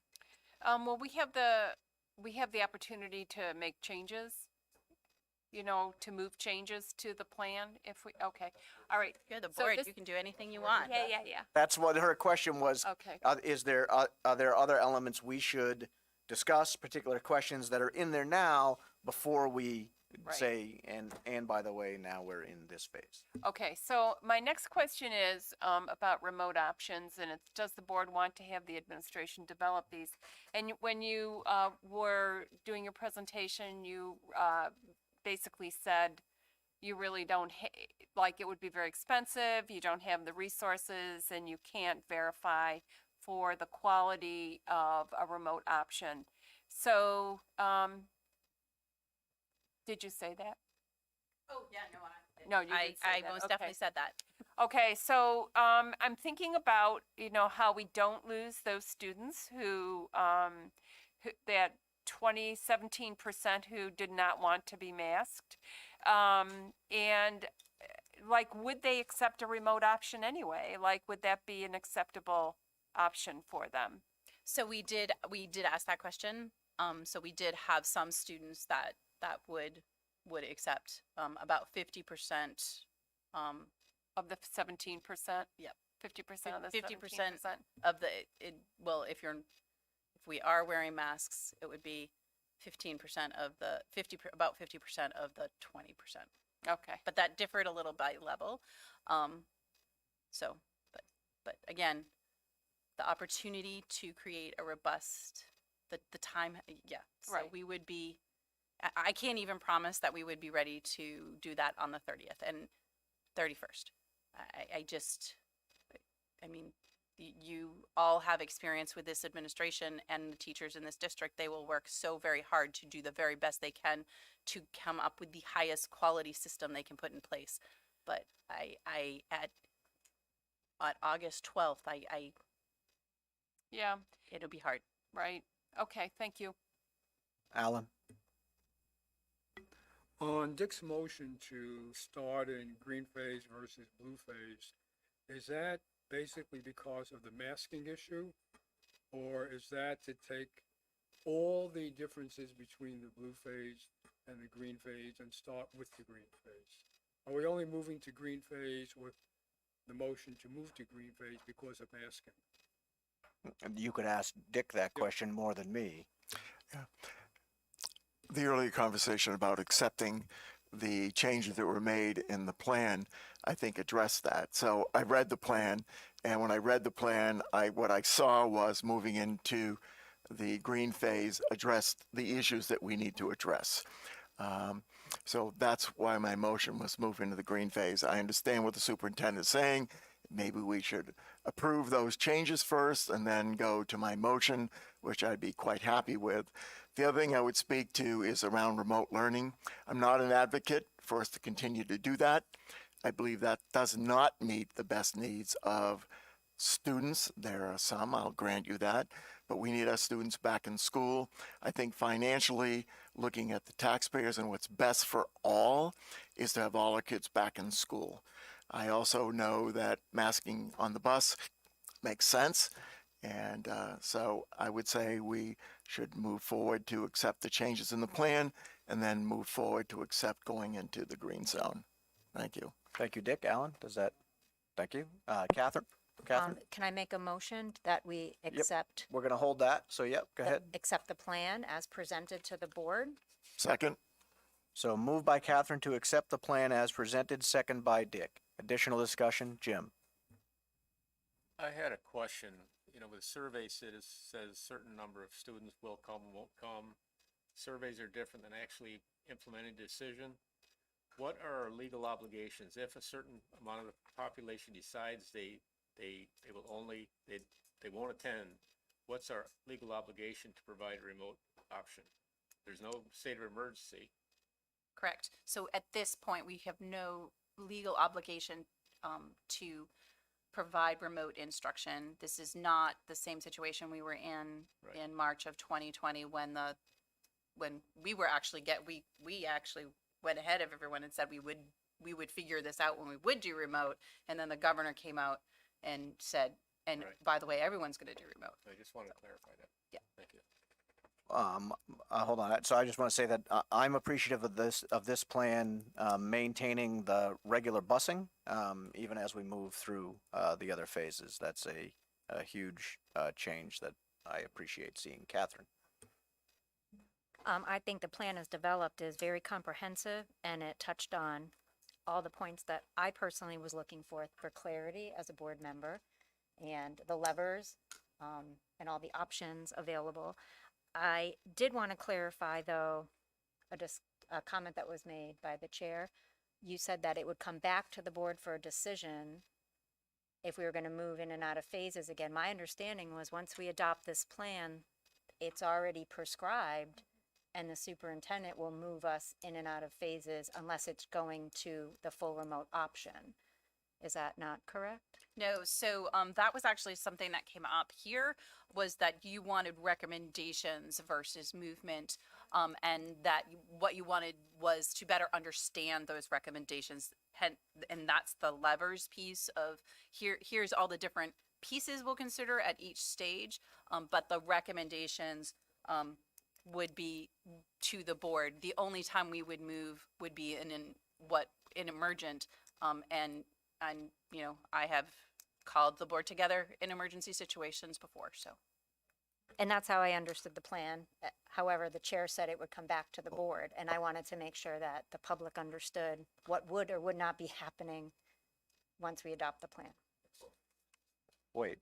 Well, we have the opportunity to make changes, to move changes to the plan if we, okay, all right. You're the So board, this- you can do anything you want. Yeah. That's what her question was. Okay. Are there other elements we should discuss, particular questions that are in there now before we Right. say, and by the way, now we're in this phase? Okay, so my next question is about remote options, and it's, does the board want to have the administration develop these? And when you were doing your presentation, you basically said you really don't, like, it would be very expensive, you don't have the resources, and you can't verify for the quality of a remote option. So, did you say that? Oh, yeah, No, you didn't say I that. most Okay. definitely said that. Okay, so I'm thinking about, how we don't lose those students who that 17% who did not want to be masked. And like, would they accept a remote option anyway? Like, would that be an acceptable option for them? So we did ask that question. So we did have some students that would accept, about 50%, Of the 17%? Yep. 50% of the 50% 17%? of well, if we are wearing masks, it would be 15% of the about 50% of the 20%. Okay. But that differed a little by level. So, but again, the opportunity to create a robust, the time, yeah. So Right. we would be, I can't even promise that we would be ready to do that on the 30th and 31st. I just, I mean, you all have experience with this administration and the teachers in this district. They will work so very hard to do the very best they can to come up with the highest quality system they can put in place. But at August 12th, Yeah, it'll be hard. right. Okay, thank you. Alan? On Dick's motion to start in green phase versus blue phase, is that basically because of the masking issue? Or is that to take all the differences between the blue phase and the green phase and start with the green phase? Are we only moving to green phase with the motion to move to green phase because of masking? You could ask Dick that question more than me. The earlier conversation about accepting the changes that were made in the plan, I think addressed that. So I read the plan, and when I read the plan, what I saw was moving into the green phase addressed the issues that we need to address. So that's why my motion was move into the green phase. I understand what the superintendent is saying. Maybe we should approve those changes first and then go to my motion, which I'd be quite happy with. The other thing I would speak to is around remote learning. I'm not an advocate for us to continue to do that. I believe that does not meet the best needs of students. There are some, I'll grant you that, but we need our students back in school. I think financially, looking at the taxpayers and what's best for all is to have all our kids back in school. I also know that masking on the bus makes sense. And so I would say we should move forward to accept the changes in the plan and then move forward to accept going into the green zone. Thank you. Thank you, Dick. Alan, thank you. Catherine? Can I make a motion that we accept, We're going to hold that. So, yep, go ahead. accept the plan as presented to the board? Second? So moved by Catherine to accept the plan as presented, second by Dick. Additional discussion, Jim? I had a question. You know, with the survey says certain number of students will come, won't come. Surveys are different than actually implementing a decision. What are our legal obligations if a certain amount of the population decides they won't attend? What's our legal obligation to provide a remote option? There's no state of emergency. Correct. So at this point, we have no legal obligation to provide remote instruction. This is not the same situation we were in Right. in March of 2020 when we were actually we actually went ahead of everyone and said we would figure this out when we would do remote, and then the governor came out and said, and Right. by the way, everyone's going to do remote. I just wanted to clarify that. Yeah. Thank you. Hold on. So I just want to say that I'm appreciative of this plan maintaining the regular busing, even as we move through the other phases. That's a huge change that I appreciate seeing. Catherine? I think the plan as developed is very comprehensive, and it touched on all the points that I personally was looking for clarity as a board member, and the levers, and all the options available. I did want to clarify, though, a comment that was made by the chair. You said that it would come back to the board for a decision if we were going to move in and out of phases again. My understanding was once we adopt this plan, it's already prescribed, and the superintendent will move us in and out of phases unless it's going to the full remote option. Is that not correct? No, so that was actually something that came up here, was that you wanted recommendations versus movement, and that what you wanted was to better understand those recommendations. And that's the levers piece of here's all the different pieces we'll consider at each stage, but the recommendations would be to the board. The only time we would move would be in emergent, and you know, I have called the board together in emergency situations before, so. And that's how I understood the plan. However, the chair said it would come back to the board, and I wanted to make sure that the public understood what would or would not be happening once we adopt the plan. Wait,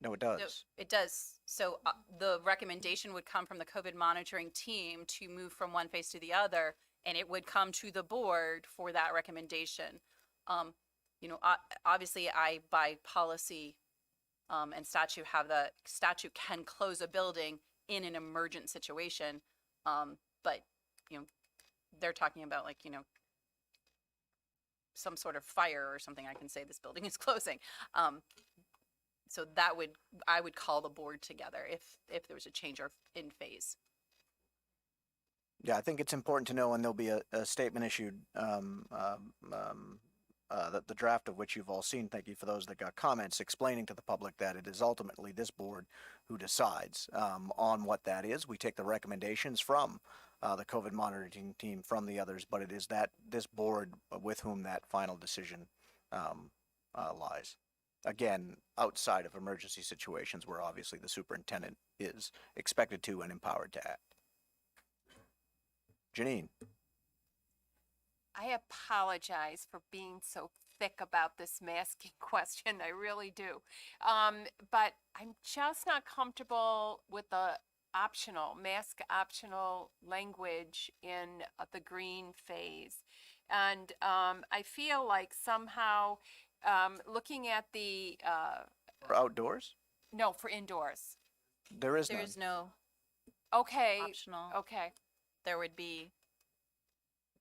no, it No, does. it does. So the recommendation would come from the COVID monitoring team to move from one phase to the other, and it would come to the board for that recommendation. Obviously, I, by policy and statute, statute can close a building in an emergent situation. But, they're talking about some sort of fire or something. I can say this building is closing. So I would call the board together if there was a change in phase. Yeah, I think it's important to know, and there'll be a statement issued, the draft of which you've all seen. Thank you for those that got comments, explaining to the public that it is ultimately this board who decides on what that is. We take the recommendations from the COVID monitoring team, from the others, but it is this board with whom that final decision lies. Again, outside of emergency situations where obviously the superintendent is expected to and empowered to act. Janine. I apologize for being so thick about this masking question. I really do. But I'm just not comfortable with the mask optional language in the green phase. And I feel like somehow looking at the, For outdoors? no, for indoors. There is none. There's no Okay, optional. okay. There would be,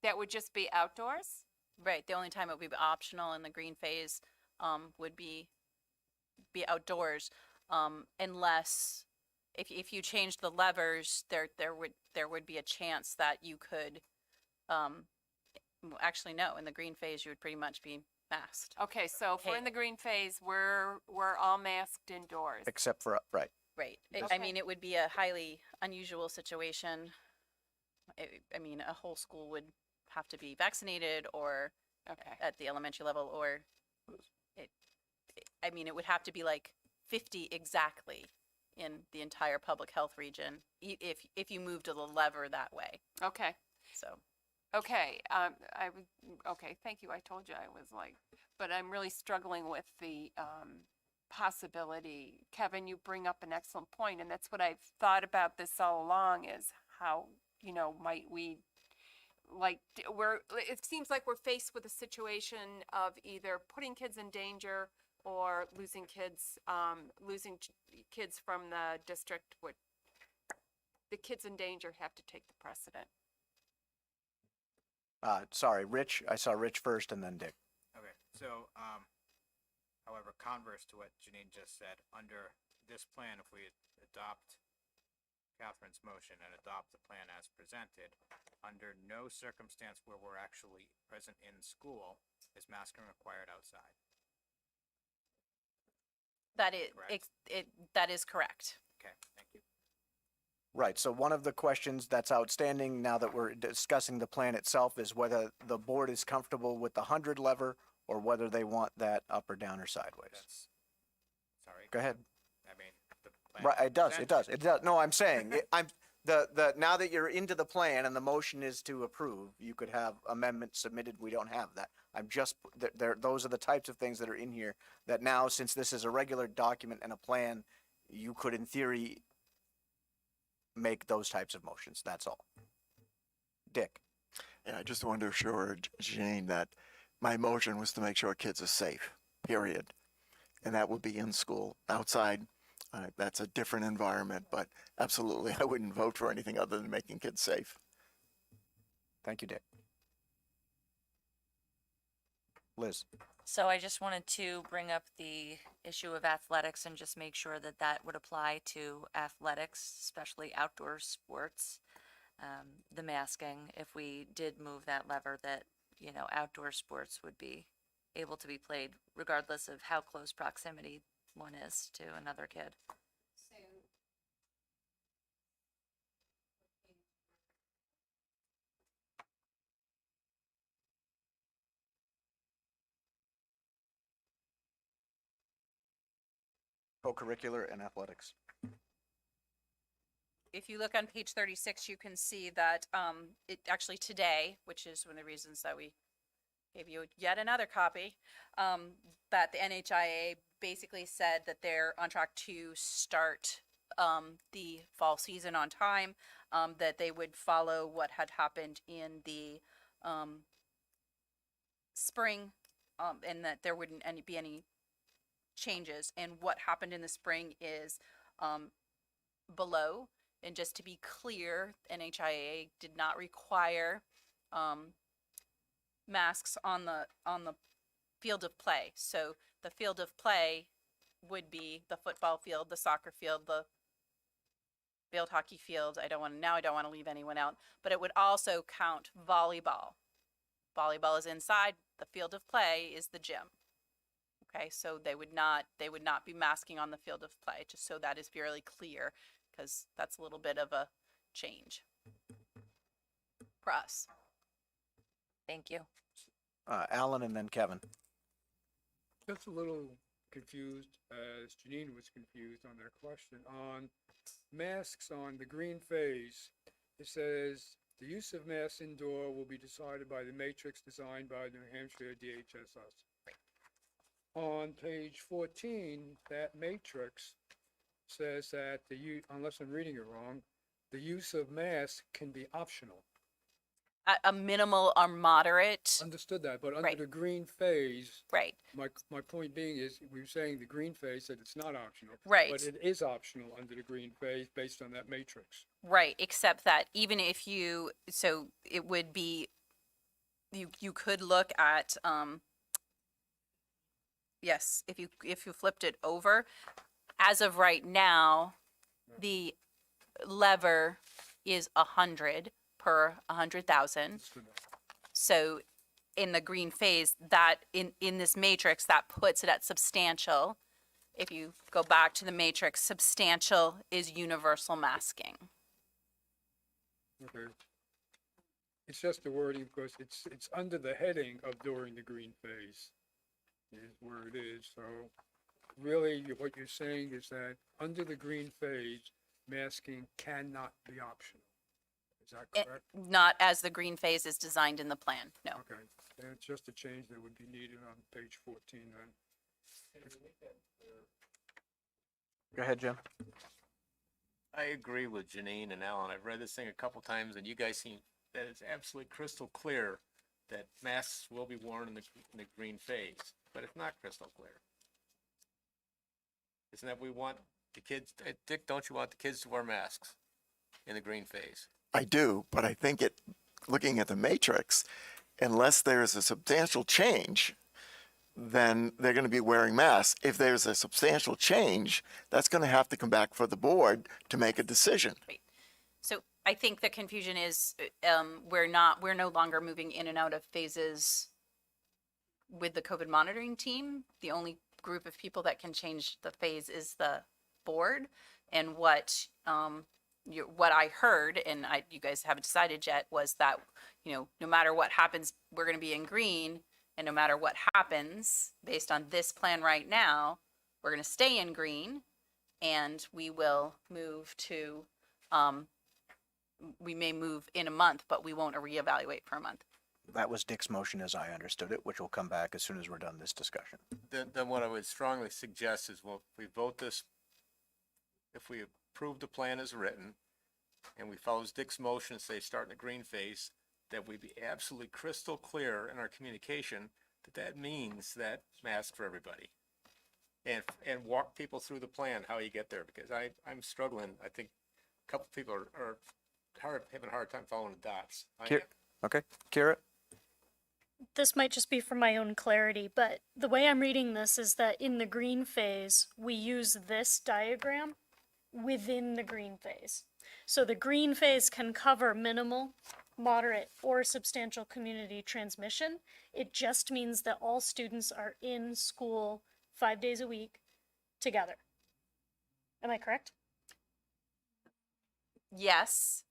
That would just be outdoors? right, the only time it would be optional in the green phase would be outdoors, unless if you change the levers, there would be a chance that you could actually no, in the green phase you would pretty much be masked. Okay, so if we're in the green phase, we're all masked indoors. Except for, right. Right. I Okay. mean, it would be a highly unusual situation. I mean, a whole school would have to be vaccinated or Okay. at the elementary level, or I mean, it would have to be like 50 exactly in the entire public health region if you moved the lever that way. Okay. So, Okay, okay, thank you. I told you I was like, but I'm really struggling with the possibility. Kevin, you bring up an excellent point, and that's what I've thought about this all along, is how, might we, it seems like we're faced with a situation of either putting kids in danger or losing kids from the district. The kids in danger have to take the precedent. Sorry, Rich. I saw Rich first and then Dick. Okay, so, however, converse to what Janine just said, under this plan, if we adopt Catherine's motion and adopt the plan as presented, under no circumstance where we're actually present in school is masking required outside. that is correct. Okay, thank you. Right, so one of the questions that's outstanding now that we're discussing the plan itself is whether the board is comfortable with the 100 lever or whether they want that up or down or sideways. That's, sorry. Go ahead. I mean, the plan. Right, it does, presented- it does, it does. No, I'm saying, now that you're into the plan and the motion is to approve, you could have amendments submitted. We don't have that. Those are the types of things that are in here that now, since this is a regular document and a plan, you could in theory make those types of motions. That's all. Dick. Yeah, I just wanted to assure Jane that my motion was to make sure kids are safe, period. And that would be in school. Outside, that's a different environment, but absolutely, I wouldn't vote for anything other than making kids safe. Thank you, Dick. Liz. So I just wanted to bring up the issue of athletics and just make sure that that would apply to athletics, especially outdoor sports. The masking, if we did move that lever, that, outdoor sports would be able to be played regardless of how close proximity one is to another kid. Co-curricular and athletics. If you look on page 36, you can see that it actually today, which is one of the reasons that we gave you yet another copy, that the NHIA basically said that they're on track to start the fall season on time, that they would follow what had happened in the spring, and that there wouldn't be any changes. And what happened in the spring is below. And just to be clear, NHIA did not require masks on the field of play. So the field of play would be the football field, the soccer field, the field hockey field. I don't want to leave anyone out, but it would also count volleyball. Volleyball is inside, the field of play is the gym. Okay, so they would not be masking on the field of play, just so that is fairly clear, because that's a little bit of a change for us. Thank you. Alan and then Kevin. Just a little confused, as Janine was confused on their question. On masks on the green phase, it says, the use of masks indoor will be decided by the matrix designed by New Hampshire DHSS. On page 14, that matrix says that unless I'm reading it wrong, the use of masks can be optional. A minimal or moderate. Understood that, but under Right. the green phase, Right. my point being is, we were saying the green phase said it's not optional. Right. But it is optional under the green phase based on that matrix. Right, except that even if so it would be, you could look at, yes, if you flipped it over, as of right now, the lever is 100 per 100,000. Understood that. So in the green phase, that in this matrix, that puts it at substantial. If you go back to the matrix, substantial is universal masking. Okay. It's just the wording, because it's under the heading of during the green phase is where it is. So really, what you're saying is that under the green phase, masking cannot be optional. Is that correct? Not as the green phase is designed in the plan, no. Okay, and it's just a change that would be needed on page 14 then. Go ahead, Jim. I agree with Janine and Alan. I've read this thing a couple times, and you guys seem that it's absolutely crystal clear that masks will be worn in the green phase, but it's not crystal clear. Isn't that we want the kids, Dick, don't you want the kids to wear masks in the green phase? I do, but I think looking at the matrix, unless there's a substantial change, then they're going to be wearing masks. If there's a substantial change, that's going to have to come back for the board to make a decision. So I think the confusion is, we're no longer moving in and out of phases with the COVID monitoring team. The only group of people that can change the phase is the board. And what I heard, and you guys haven't decided yet, was that, no matter what happens, we're going to be in green. And no matter what happens, based on this plan right now, we're going to stay in green, and we will move to, we may move in a month, but we won't reevaluate for a month. That was Dick's motion as I understood it, which will come back as soon as we're done this discussion. Then what I would strongly suggest is, well, if we vote this, if we approve the plan as written, and we follow Dick's motion and say start in the green phase, that we be absolutely crystal clear in our communication that means that mask for everybody. And walk people through the plan, how you get there, because I'm struggling. I think a couple people are having a hard time following the dots. Okay, Kira? This might just be for my own clarity, but the way I'm reading this is that in the green phase, we use this diagram within the green phase. So the green phase can cover minimal, moderate, or substantial community transmission. It just means that all students are in school 5 days a week together. Am I correct? Yes,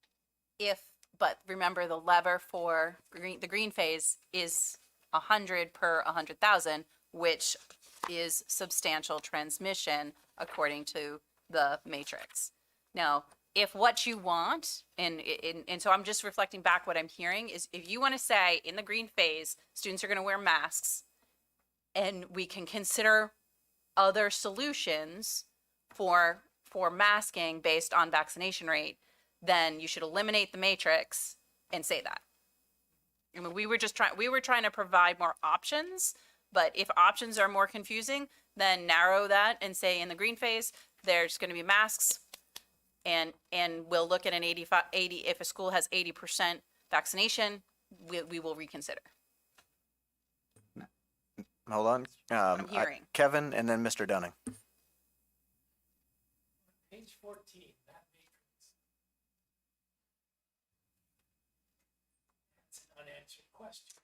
but remember, the lever for the green phase is 100 per 100,000, which is substantial transmission according to the matrix. Now, if what you want, and so I'm just reflecting back what I'm hearing, is if you want to say in the green phase, students are going to wear masks, and we can consider other solutions for masking based on vaccination rate, then you should eliminate the matrix and say that. I mean, we were trying to provide more options, but if options are more confusing, then narrow that and say in the green phase, there's going to be masks, and we'll look at an 80, if a school has 80% vaccination, we will reconsider. Hold on. I'm hearing. Kevin and then Mr. Dunning. Page 14, that matrix. It's an unanswered question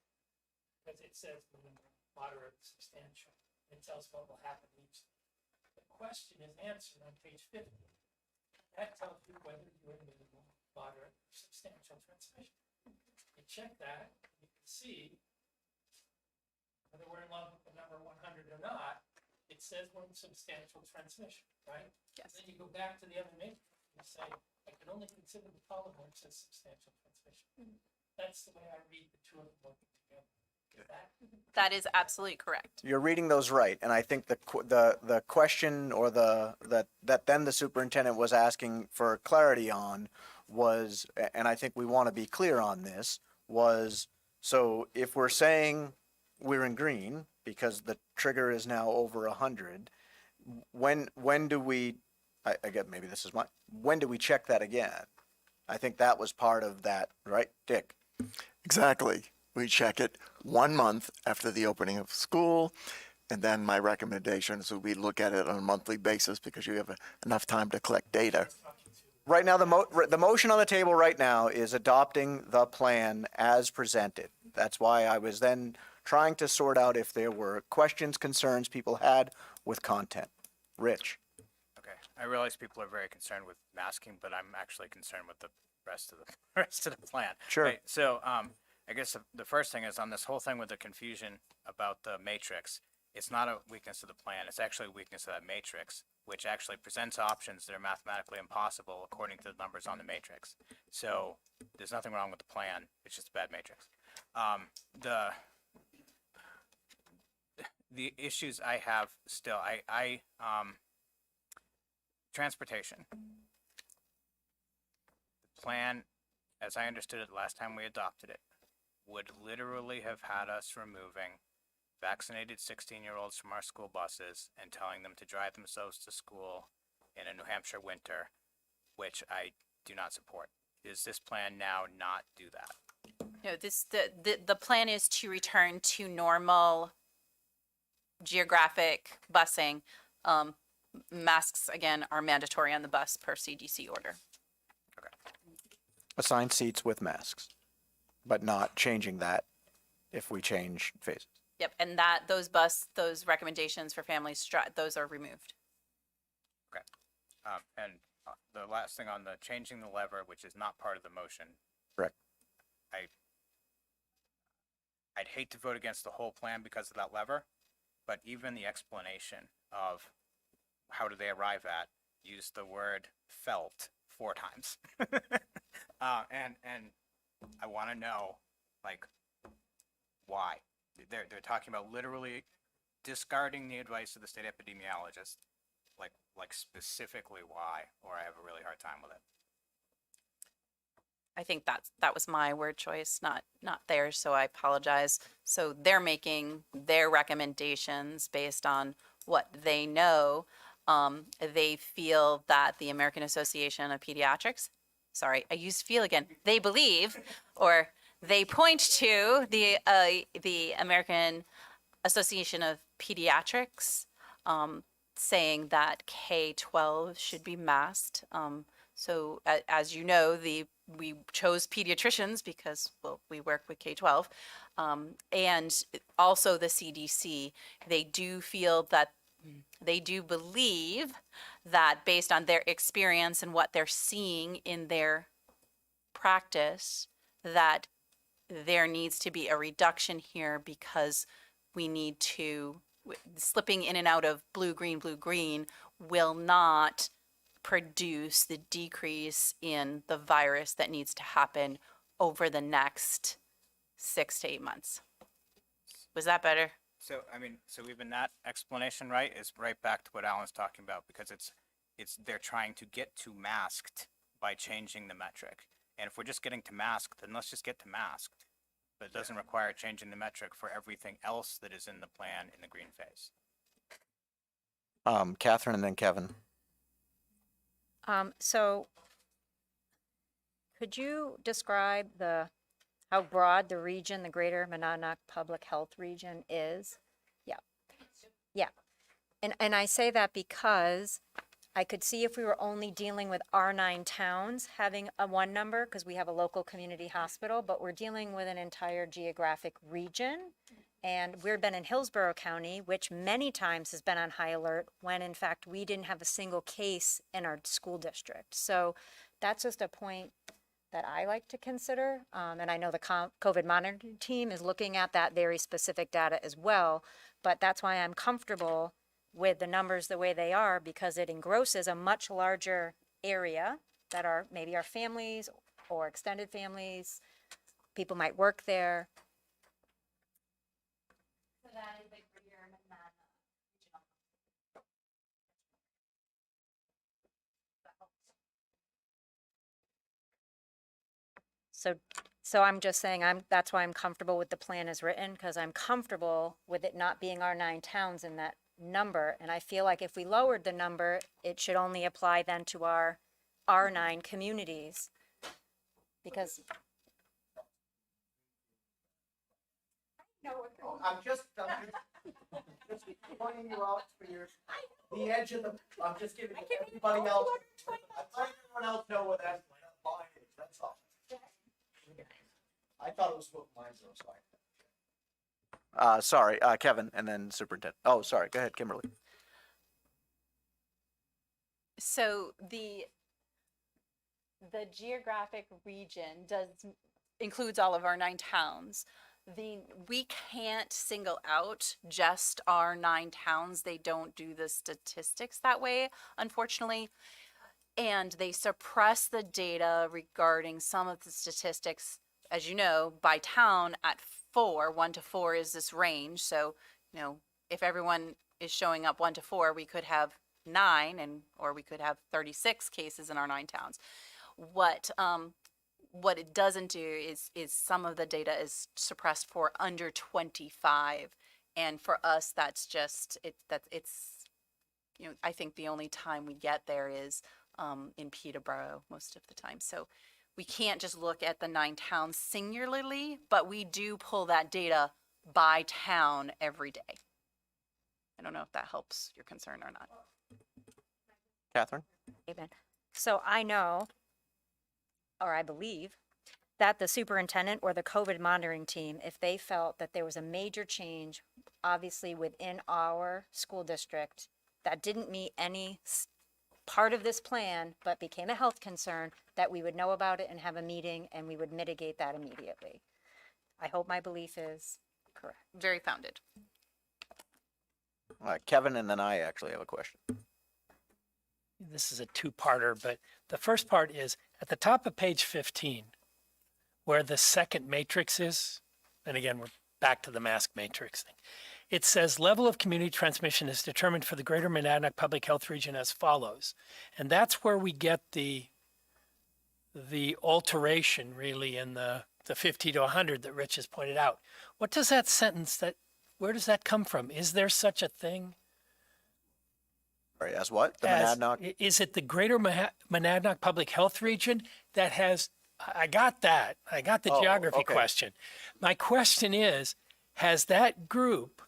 because it says minimal, moderate, substantial. It tells what will happen each. The question is answered on page 50. That tells you whether you're in minimal, moderate, or substantial transmission. You check that, you can see whether we're in love with the number 100 or not. It says we're in substantial transmission, right? Yes. Then you go back to the other matrix and you say, I can only consider the column where it says substantial transmission. That's the way I read the two of them working together. Is that? That is absolutely correct. You're reading those right, and I think the question or that then the superintendent was asking for clarity on was, and I think we want to be clear on this, was, so if we're saying we're in green because the trigger is now over 100, when do we, again, maybe this is when do we check that again? I think that was part of that, right, Dick? Exactly. We check it 1 month after the opening of school, and then my recommendation is we look at it on a monthly basis because you have enough time to collect data. Right now, the motion on the table right now is adopting the plan as presented. That's why I was then trying to sort out if there were questions, concerns people had with content. Rich. Okay, I realize people are very concerned with masking, but I'm actually concerned with the rest of the plan. Sure. Right, so, I guess the first thing is on this whole thing with the confusion about the matrix, it's not a weakness of the plan, it's actually a weakness of that matrix, which actually presents options that are mathematically impossible according to the numbers on the matrix. So there's nothing wrong with the plan, it's just a bad matrix. The issues I have still, transportation. The plan, as I understood it last time we adopted it, would literally have had us removing vaccinated 16-year-olds from our school buses and telling them to drive themselves to school in a New Hampshire winter, which I do not support. Is this plan now not do that? No, the plan is to return to normal geographic busing. Masks, again, are mandatory on the bus per CDC order. Assigned seats with masks, but not changing that if we change phases. Yep, and those recommendations for families, those are removed. Okay. And the last thing on the changing the lever, which is not part of the motion. Correct. I'd hate to vote against the whole plan because of that lever, but even the explanation of how do they arrive at use the word felt 4 times. And I want to know, like, why? They're talking about literally discarding the advice of the state epidemiologist, like specifically why, or I have a really hard time with it. I think that was my word choice, not theirs, so I apologize. So they're making their recommendations based on what they know. They feel that the American Association of Pediatrics, sorry, I used feel again, they believe, or they point to the American Association of Pediatrics saying that K-12 should be masked. So as you know, we chose pediatricians because, well, we work with K-12. And also the CDC, they do believe that based on their experience and what they're seeing in their practice, that there needs to be a reduction here because we need to, slipping in and out of blue, green will not produce the decrease in the virus that needs to happen over the next 6 to 8 months. Was that better? So, I mean, so even that explanation, right, is right back to what Alan's talking about, because they're trying to get to masked by changing the metric. And if we're just getting to masked, then let's just get to masked. But it doesn't require changing the metric for everything else that is in the plan in the green phase. Catherine and then Kevin. So could you describe how broad the region, the Greater Monadnock Public Health Region is? Yeah. Yeah. And I say that because I could see if we were only dealing with our 9 towns having a one number, because we have a local community hospital, but we're dealing with an entire geographic region. And we've been in Hillsborough County, which many times has been on high alert, when in fact we didn't have a single case in our school district. So that's just a point that I like to consider. And I know the COVID monitoring team is looking at that very specific data as well. But that's why I'm comfortable with the numbers the way they are, because it engrosses a much larger area that are maybe our families or extended families. People might work there. So that is the Greater Monadnock regional. So I'm just saying that's why I'm comfortable with the plan as written, because I'm comfortable with it not being our 9 towns in that number. And I feel like if we lowered the number, it should only apply then to our 9 communities. Because I'm just pointing you out for the edge of I'm just giving everybody else. I'm letting everyone else know what that line is, that's all. I thought it was what mine was like. Sorry, Kevin and then Superintendent. Oh, sorry. Go ahead, Kimberly. So the geographic region includes all of our 9 towns. We can't single out just our 9 towns. They don't do the statistics that way, unfortunately. And they suppress the data regarding some of the statistics, as you know, by town at 4. 1 to 4 is this range. So, if everyone is showing up 1 to 4, we could have 9 or we could have 36 cases in our 9 towns. What it doesn't do is some of the data is suppressed for under 25, and for us that's just I think the only time we get there is in Peterborough most of the time. So we can't just look at the 9 towns singularly, but we do pull that data by town every day. I don't know if that helps your concern or not. Catherine? so I know, or I believe, that the superintendent or the COVID monitoring team, if they felt that there was a major change, obviously within our school district, that didn't meet any part of this plan, but became a health concern, that we would know about it and have a meeting and we would mitigate that immediately. I hope my belief is correct. Very founded. Kevin and then I actually have a question. This is a 2-parter, but the first part is at the top of page 15, where the second matrix is, and again, we're back to the mask matrix thing. It says level of community transmission is determined for the Greater Monadnock Public Health Region as follows. And that's where we get the alteration really in the 50 to 100 that Rich has pointed out. What does that sentence, where does that come from? Is there such a thing? Sorry, as what? The Monadnock? Is it the Greater Monadnock Public Health Region that has, I got that. I got the geography okay. question. My question is, has that group,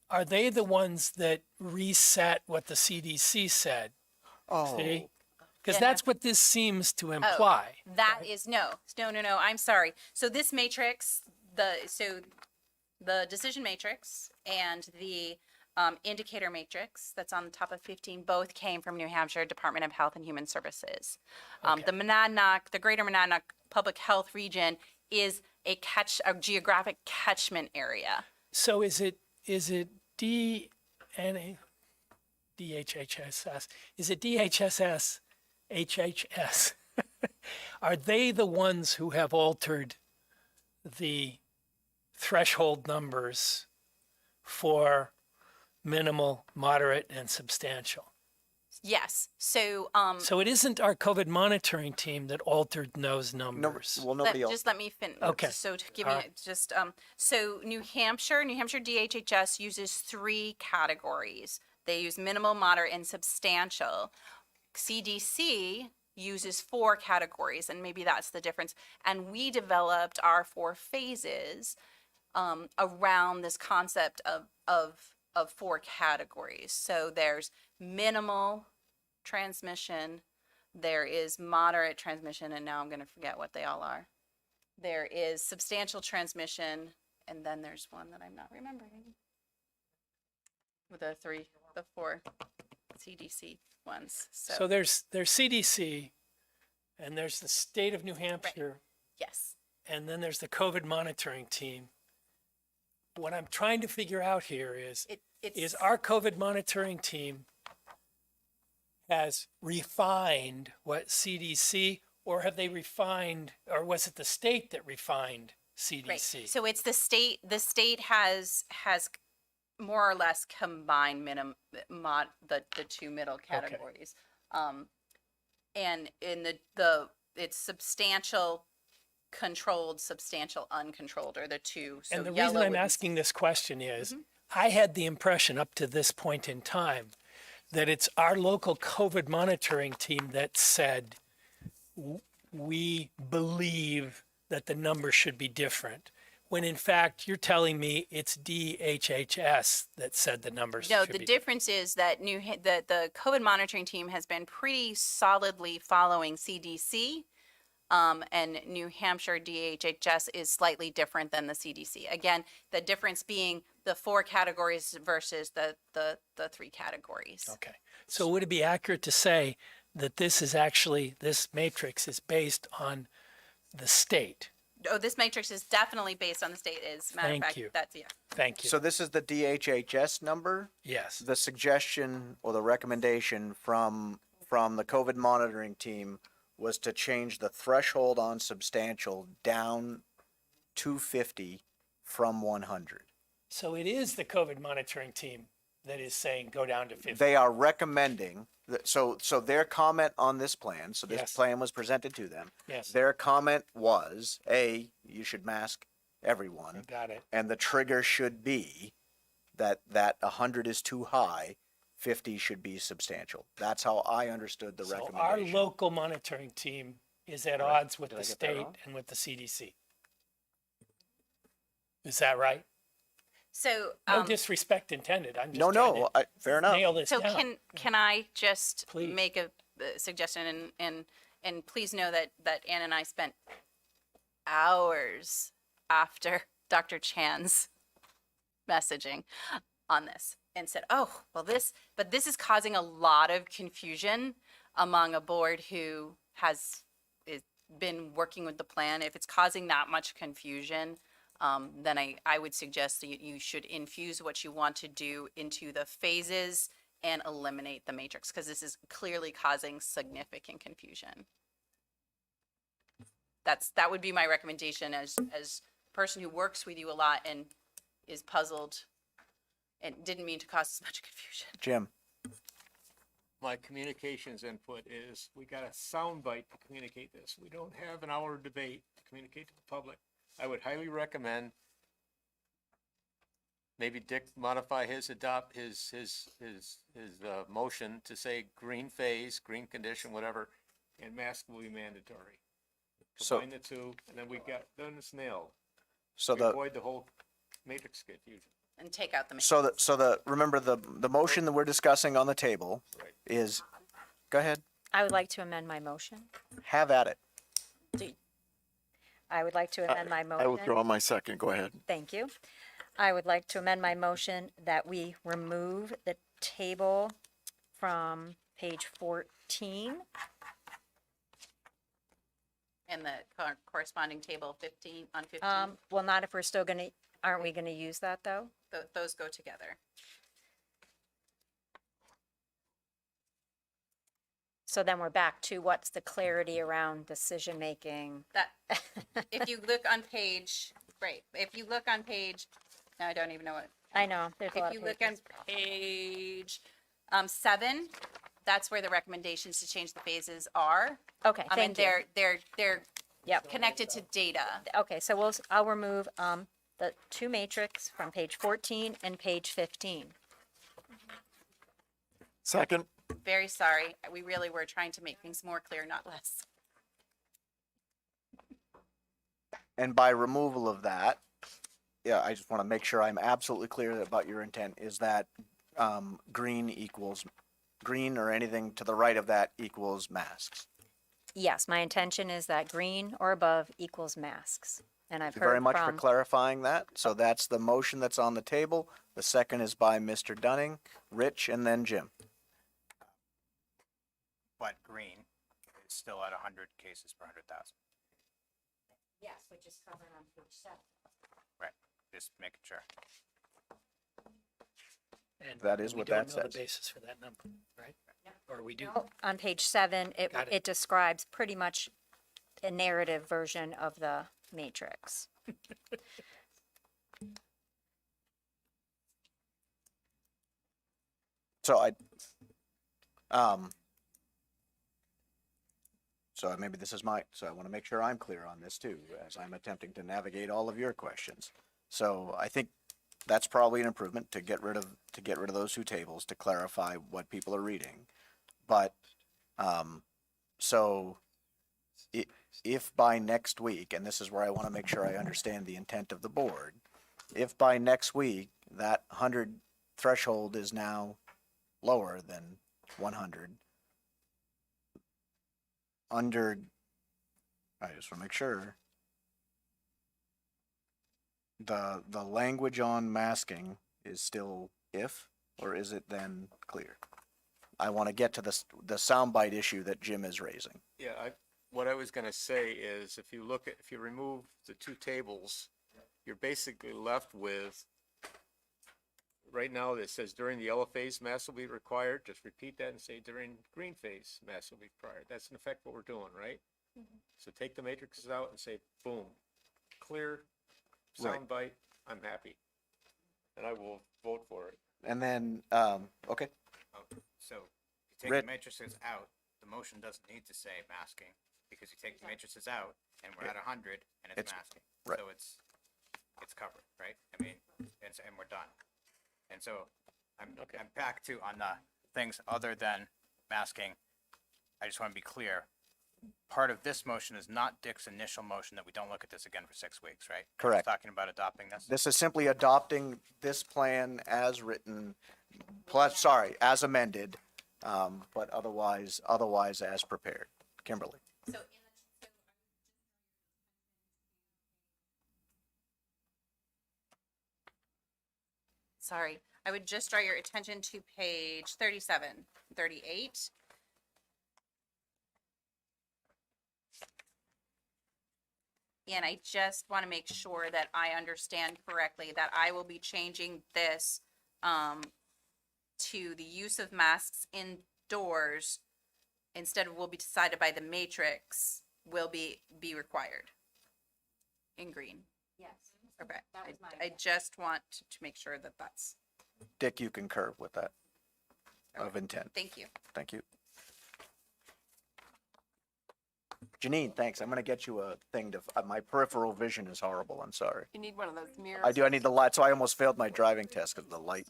are they the ones that reset what the CDC said? Oh, See? Because that's what this seems to imply. That is no. I'm sorry. So this matrix, the decision matrix and the indicator matrix that's on the top of 15 both came from New Hampshire Department of Health and Human Services. Okay. The Greater Monadnock Public Health Region is a geographic catchment area. So is it DHHS? Is it DHSS? HHS? Are they the ones who have altered the threshold numbers for minimal, moderate, and substantial. Yes. So, So it isn't our COVID monitoring team that altered those No, numbers. well, nobody else. just let me finish. Okay. So to give All you right. just so New Hampshire DHHS uses 3 categories. They use minimal, moderate, and substantial. CDC uses 4 categories, and maybe that's the difference. And we developed our 4 phases around this concept of 4 categories. So there's minimal transmission, there is moderate transmission, and now I'm going to forget what they all are. There is substantial transmission, and then there's one that I'm not remembering. With the 4 CDC ones. So there's CDC, and there's the state of New Hampshire, Yes. and then there's the COVID monitoring team. What I'm trying to figure out here is our COVID monitoring team has refined what CDC, or have they refined, or was it the state that refined CDC? Right. So it's the state. The state has more or less combined the 2 middle categories. And in the it's substantial controlled, substantial uncontrolled are the 2. So And the yellow reason I'm would be asking this question is, I had the impression up to this point in time that it's our local COVID monitoring team that said, we believe that the numbers should be different. When in fact, you're telling me it's DHHS that said the numbers No, should the be difference is that the COVID monitoring team has been pretty solidly following CDC, and New Hampshire DHHS is slightly different than the CDC. Again, the difference being the 4 categories versus the 3 categories. Okay. So would it be accurate to say that this matrix is based on the state? Oh, this matrix is definitely based on the state. As a matter of Thank fact, you. that's yeah. Thank you. So this is the DHHS number. Yes. The suggestion or the recommendation from the COVID monitoring team was to change the threshold on substantial down 250 from 100. So it is the COVID monitoring team that is saying go down to 50. They are recommending that, so their comment on this plan, so this Yes. plan was presented to them. Yes. Their comment was, you should mask everyone. Got it. And the trigger should be that 100 is too high, 50 should be substantial. That's how I understood the So our recommendation. local monitoring team is at Right. odds with Did the I get that state wrong? and with the CDC. Is that right? So No disrespect intended. I'm just No, trying no, to fair enough. nail this So down. can I just Please. make a suggestion and please know that Ann and I spent hours after Dr. Chan's messaging on this and said, oh, well this is causing a lot of confusion among a board who has been working with the plan. If it's causing that much confusion, then I would suggest that you should infuse what you want to do into the phases and eliminate the matrix, because this is clearly causing significant confusion. That would be my recommendation as a person who works with you a lot and is puzzled and didn't mean to cause as much confusion. Jim, My communications input is, we got a soundbite to communicate this. We don't have an hour debate to communicate to the public. I would highly recommend maybe Dick modify his motion to say green phase, green condition, whatever, and mask will be mandatory. So- Combine the 2, and then it's nailed. so We the avoid the whole matrix confusion. And take out the matrix. remember the motion that we're discussing on the table Right. is, go ahead, I would like to amend my motion. have at it. I would like to amend my motion. I withdraw my second. Go ahead. Thank you. I would like to amend my motion that we remove the table from page 14. And the corresponding table 15 on 15, Well, not if we're still aren't we gonna use that though? those go together. So then we're back to what's the clarity around decision-making? That, if you look on page, right, if you look on page, now I don't even know what I know, there's a lot If of you look on pages. page 7, that's where the recommendations to change the phases are. Okay, And thank you. they're Yep. connected to data. Okay, so I'll remove, the two matrix from page 14 and page 15. Second. Very sorry. We really were trying to make things more clear, not less. And by removal of that, yeah, I just want to make sure I'm absolutely clear about your intent, is that green equals, green or anything to the right of that equals masks. Yes, my intention is that green or above equals masks. And I've Thank you very heard much for from, clarifying that. So that's the motion that's on the table. The second is by Mr. Dunning, Rich, and then Jim. But green is still at 100 cases per 100,000. yes, which is covered on page 7. Right. Just making sure. And That is we what don't that know says. the basis for that number, right? Or we do? On page 7, Got it. it describes pretty much a narrative version of the matrix. So so maybe this is so I want to make sure I'm clear on this too, as I'm attempting to navigate all of your questions. So I think that's probably an improvement to get rid of those two tables to clarify what people are reading. But, so if by next week, and this is where I want to make sure I understand the intent of the board, if by next week that 100 threshold is now lower than 100, under, I just want to make sure, the language on masking is still if, or is it then clear? I want to get to the soundbite issue that Jim is raising. Yeah, what I was gonna say is, if you remove the two tables, you're basically left with, right now it says during the yellow phase, masks will be required. Just repeat that and say during green phase, masks will be required. That's in effect what we're doing, right? So take the matrices out and say, boom, clear, Right. soundbite, I'm happy. And I will vote for it. And then, okay, So you take Rit- the matrices out, the motion doesn't need to say masking, because you take the matrices out and we're at 100 and it's It's- masking. right. So it's covered, right? I mean, and we're done. And so I'm back to on the things other than masking. I just want to be clear. Part of this motion is not Dick's initial motion that we don't look at this again for 6 weeks, right? We're just Correct. talking about adopting this. this is simply adopting this plan as written, plus, as amended, but otherwise as prepared. Kimberly. Sorry, I would just draw your attention to page 37, 38. And I just want to make sure that I understand correctly that I will be changing this to the use of masks indoors instead of will be decided by the matrix will be required in green. Yes. Okay, That was I just want to make sure that that's, Dick, you concur with that of intent. thank you. Thank you. Janine, thanks. I'm going to get you a thing to, my peripheral vision is horrible. I'm sorry. You need one of those mirrors. I do. I need the light. So I almost failed my driving test because of the light.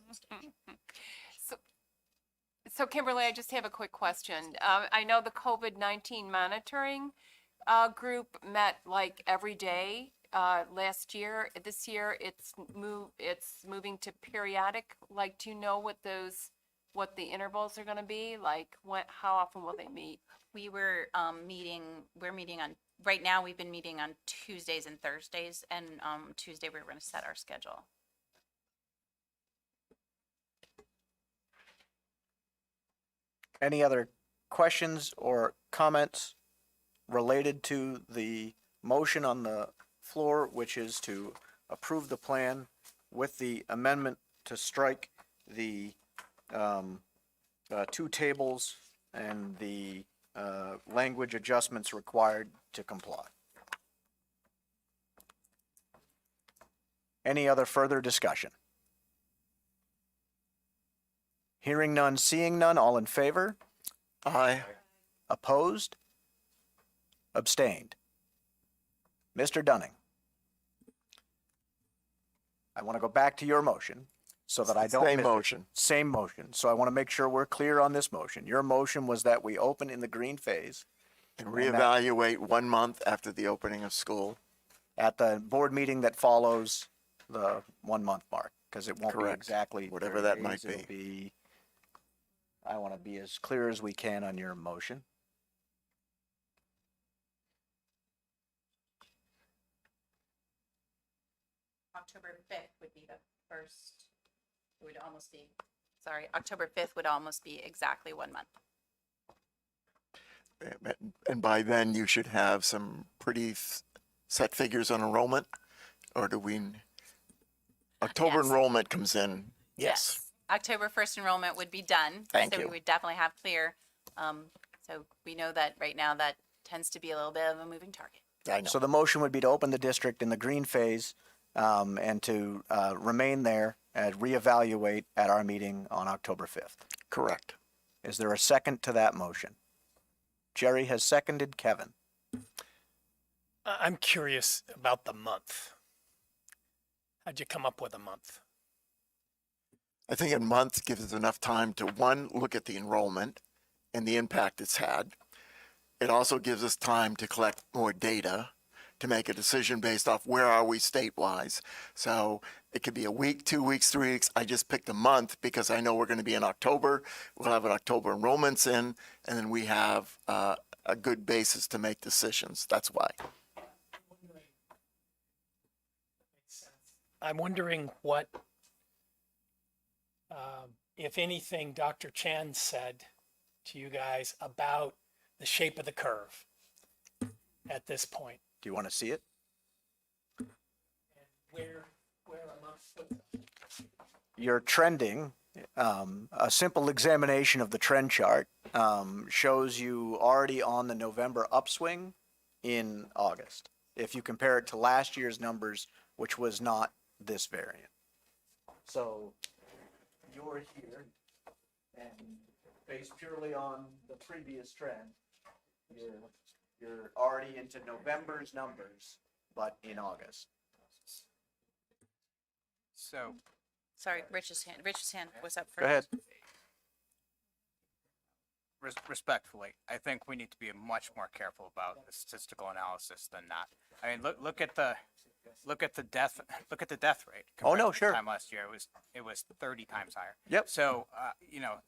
So Kimberly, I just have a quick question. I know the COVID-19 monitoring group met like every day last year. This year, it's moving to periodic. Like, do you know what the intervals are going to be? Like, how often will they meet? We're meeting on, right now, we've been meeting on Tuesdays and Thursdays, and Tuesday we're going to set our schedule. Any other questions or comments related to the motion on the floor, which is to approve the plan with the amendment to strike the two tables and the language adjustments required to comply? Any other further discussion? Hearing none, seeing none, all in favor? Aye. Opposed? Abstained? Mr. Dunning? I want to go back to your motion so that I don't Same miss it. motion. Same motion. So I want to make sure we're clear on this motion. Your motion was that we open in the green phase And reevaluate 1 month after the opening of school. at the board meeting that follows the 1 month mark, because it won't be Correct. exactly Whatever 30 that might days. It'll be. I want to be as clear as we can on your motion. October 5th would be the first, it would almost be, sorry, October 5th would almost be exactly 1 month. And by then you should have some pretty set figures on enrollment, or do we? October Yes. enrollment comes in. Yes. October 1st enrollment would be done. Thank So you. we would definitely have clear. So we know that right now that tends to be a little bit of a moving target. I know. So the motion would be to open the district in the green phase and to remain there and reevaluate at our meeting on October 5th. Correct. Is there a second to that motion? Jerry has seconded. Kevin? I'm curious about the month. How'd you come up with a month? I think a month gives us enough time to, one, look at the enrollment and the impact it's had. It also gives us time to collect more data to make a decision based off where are we state-wise. So it could be a week, 2 weeks, 3 weeks. I just picked a month because I know we're going to be in October. We'll have an October enrollments in, and then we have a good basis to make decisions. That's why. I'm wondering what, if anything, Dr. Chan said to you guys about the shape of the curve at this point. Do you want to see it? Where a month puts us. You're trending. A simple examination of the trend chart shows you already on the November upswing in August. If you compare it to last year's numbers, which was not this variant. So you're here, and based purely on the previous trend, you're already into November's numbers, but in August. So Sorry, Rich's hand was up first. Go ahead. respectfully, I think we need to be much more careful about the statistical analysis than that. I mean, look at the death rate. Oh, compared no, to this sure. Time last year, it was 30 times higher. Yep. So,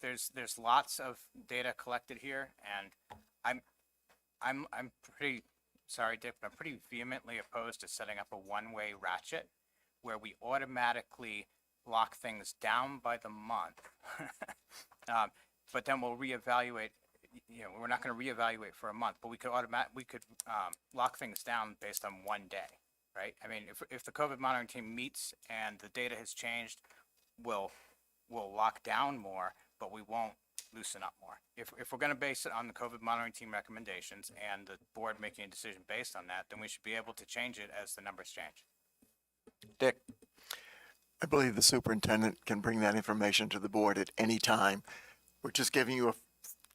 there's lots of data collected here, and I'm pretty sorry, Dick, but I'm pretty vehemently opposed to setting up a one-way ratchet where we automatically lock things down by the month. But then we'll reevaluate. We're not going to reevaluate for a month, but we could lock things down based on 1 day, right? I mean, if the COVID monitoring team meets and the data has changed, we'll lock down more, but we won't loosen up more. If we're going to base it on the COVID monitoring team recommendations and the board making a decision based on that, then we should be able to change it as the numbers change. Dick? I believe the superintendent can bring that information to the board at any time. We're just giving you a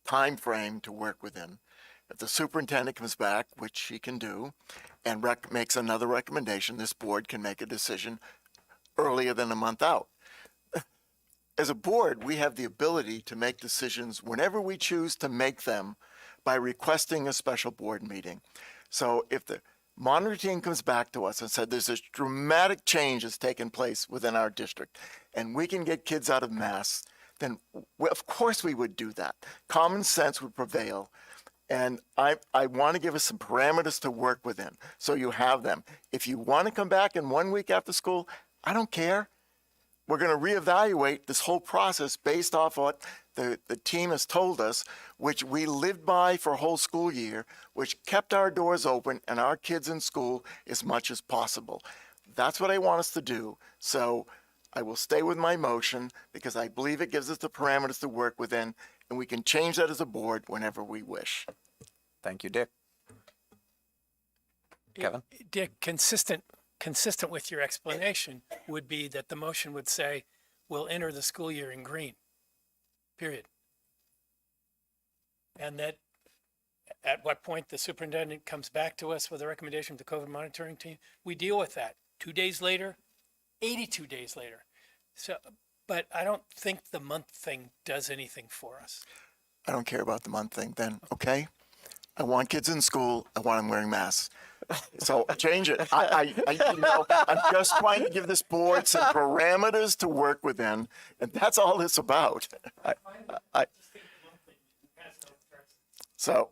time frame to work within. If the superintendent comes back, which he can do, and makes another recommendation, this board can make a decision earlier than a month out. As a board, we have the ability to make decisions whenever we choose to make them by requesting a special board meeting. So if the monitor team comes back to us and said there's this dramatic change that's taken place within our district and we can get kids out of masks, then of course we would do that. Common sense would prevail. And I want to give us some parameters to work within so you have them. If you want to come back in 1 week after school, I don't care. We're going to reevaluate this whole process based off what the team has told us, which we lived by for a whole school year, which kept our doors open and our kids in school as much as possible. That's what I want us to do. So I will stay with my motion because I believe it gives us the parameters to work within, and we can change that as a board whenever we wish. Thank you, Dick. Kevin? Dick, consistent with your explanation would be that the motion would say, we'll enter the school year in green. period. And that at what point the superintendent comes back to us with a recommendation of the COVID monitoring team, we deal with that. 2 days later, 82 days later. So, but I don't think the month thing does anything for us. I don't care about the month thing then, okay? I want kids in school. I want them wearing masks. So change it. I'm just trying to give this board some parameters to work within, and that's all it's about. So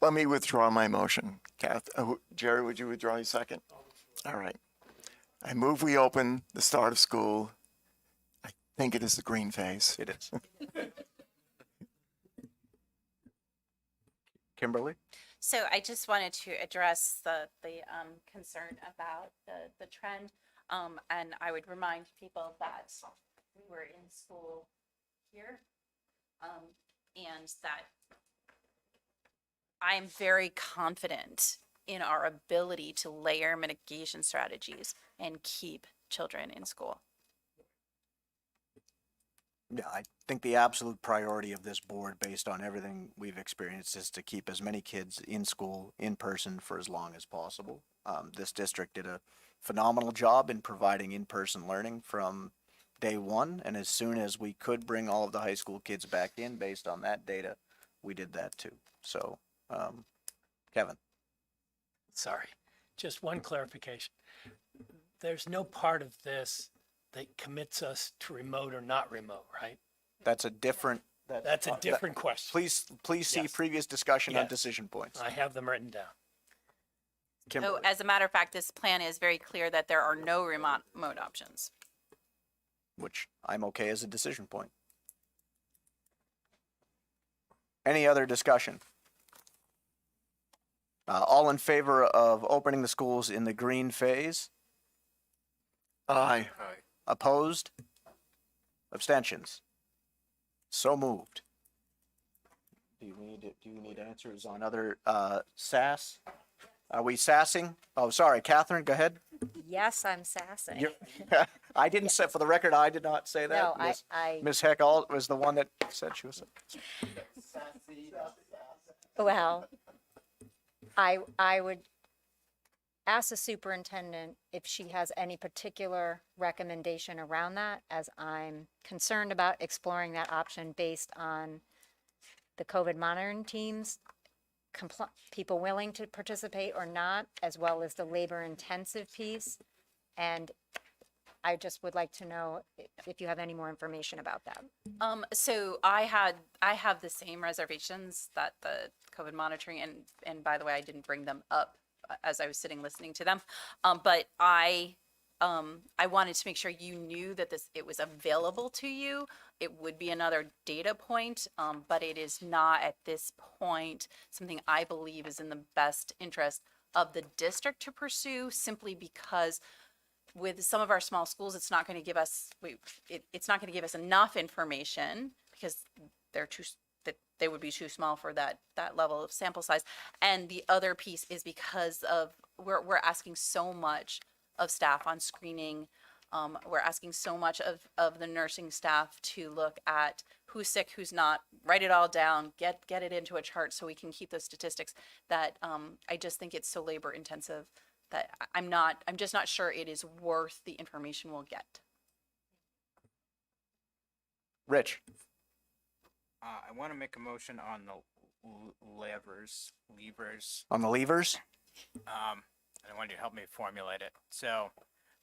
let me withdraw my motion. Jerry, would you withdraw your second? All right. I move we open the start of school. I think it is the green phase. It is. Kimberly? So I just wanted to address the concern about the trend. And I would remind people that we were in school here. And that I'm very confident in our ability to layer mitigation strategies and keep children in school. Yeah, I think the absolute priority of this board, based on everything we've experienced, is to keep as many kids in school, in person, for as long as possible. This district did a phenomenal job in providing in-person learning from day one, and as soon as we could bring all of the high school kids back in based on that data, we did that too. So, Kevin? Sorry, just one clarification. There's no part of this that commits us to remote or not remote, right? That's a different. That's a different question. Please see Yes. previous discussion on Yes. decision points. I have them written down. Kimberly? So as a matter of fact, this plan is very clear that there are no remote mode options. Which I'm okay as a decision point. Any other discussion? All in favor of opening the schools in the green phase? Aye. Opposed? Abstentions? So moved. Do you need answers on other, SAS? Are we sassing? Oh, sorry, Catherine, go ahead. Yes, I'm sassing. You're- I didn't say, for the record, I did not say that. No, Miss- Ms. Heckall was the one that said she was. Well, I would ask the superintendent if she has any particular recommendation around that, as I'm concerned about exploring that option based on the COVID monitoring teams, people willing to participate or not, as well as the labor intensive piece. And I just would like to know if you have any more information about that. So I have the same reservations that the COVID monitoring, and by the way, I didn't bring them up as I was sitting listening to them. But I wanted to make sure you knew that it was available to you. It would be another data point, but it is not at this point something I believe is in the best interest of the district to pursue, simply because with some of our small schools, it's not going to give us enough information because they would be too small for that level of sample size. And the other piece is because of we're asking so much of staff on screening. We're asking so much of the nursing staff to look at who's sick, who's not, write it all down, get it into a chart so we can keep those statistics, that I just think it's so labor intensive that I'm just not sure it is worth the information we'll get. Rich? I want to make a motion on the levers. On the levers? I want you to help me formulate it. So,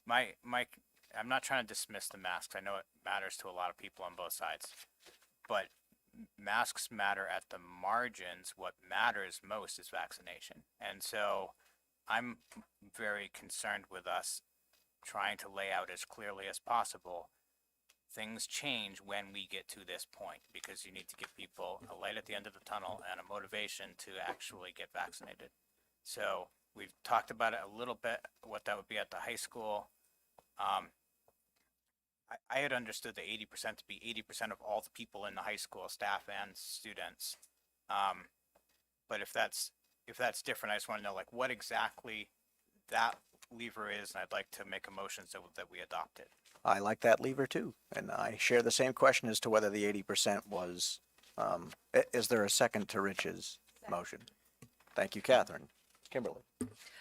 I'm not trying to dismiss the masks. I know it matters to a lot of people on both sides, but masks matter at the margins. What matters most is vaccination. And so I'm very concerned with us trying to lay out as clearly as possible. Things change when we get to this point, because you need to give people a light at the end of the tunnel and a motivation to actually get vaccinated. So we've talked about it a little bit, what that would be at the high school. I had understood the 80% to be 80% of all the people in the high school, staff and students. But if that's different, I just want to know what exactly that lever is, and I'd like to make a motion so that we adopt it. I like that lever too. And I share the same question as to whether the 80% was, is there a second to Rich's motion? Thank you, Catherine. Kimberly.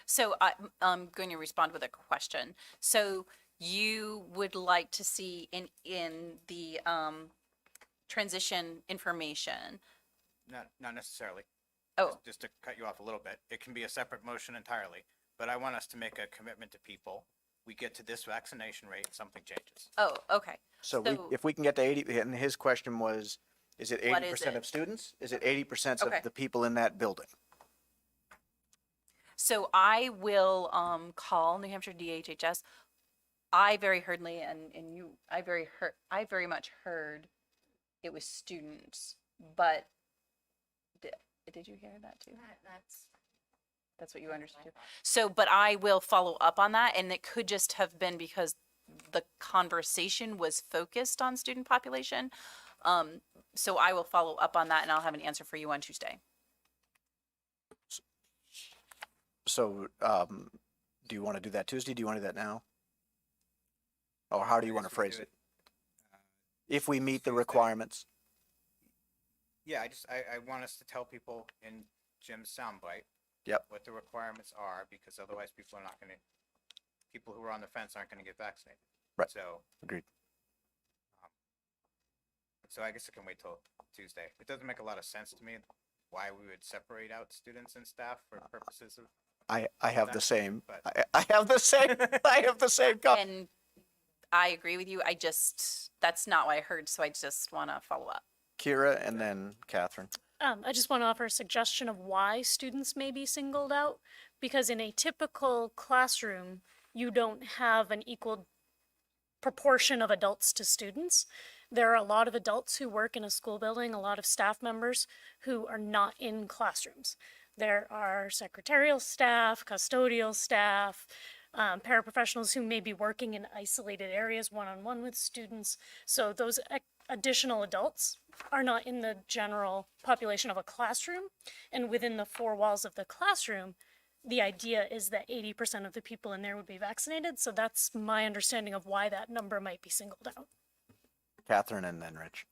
So I'm going to respond with a question. So you would like to see in the transition information? Not necessarily. Oh, Just to cut you off a little bit, it can be a separate motion entirely, but I want us to make a commitment to people. We get to this vaccination rate, something changes. oh, okay. So So- if we can get to 80, and his question was, is it What 80% is it? of students? Is it 80% Okay. of the people in that building? So I will call New Hampshire DHHS. I very heardly I very much heard it was students, but did you hear that too? That's what you understood too. So, but I will follow up on that, and it could just have been because the conversation was focused on student population. So I will follow up on that, and I'll have an answer for you on Tuesday. So, do you want to do that Tuesday? Do you want to do that now? Or how do you want to phrase it? If we meet the requirements? Yeah, I want us to tell people in Jim's soundbite. Yep. What the requirements are, because otherwise people who are on the fence aren't gonna get vaccinated. Right. So, Agreed. so I guess it can wait till Tuesday. It doesn't make a lot of sense to me why we would separate out students and staff for purposes of. I have the That- same, but- I have the same, I have the same. And I agree with you. That's not what I heard, so I just want to follow up. Kira and then Catherine. I just want to offer a suggestion of why students may be singled out, because in a typical classroom, you don't have an equal proportion of adults to students. There are a lot of adults who work in a school building, a lot of staff members who are not in classrooms. There are secretarial staff, custodial staff, paraprofessionals who may be working in isolated areas one-on-one with students. So those additional adults are not in the general population of a classroom. And within the four walls of the classroom, the idea is that 80% of the people in there would be vaccinated. So that's my understanding of why that number might be singled out. Catherine and then Rich.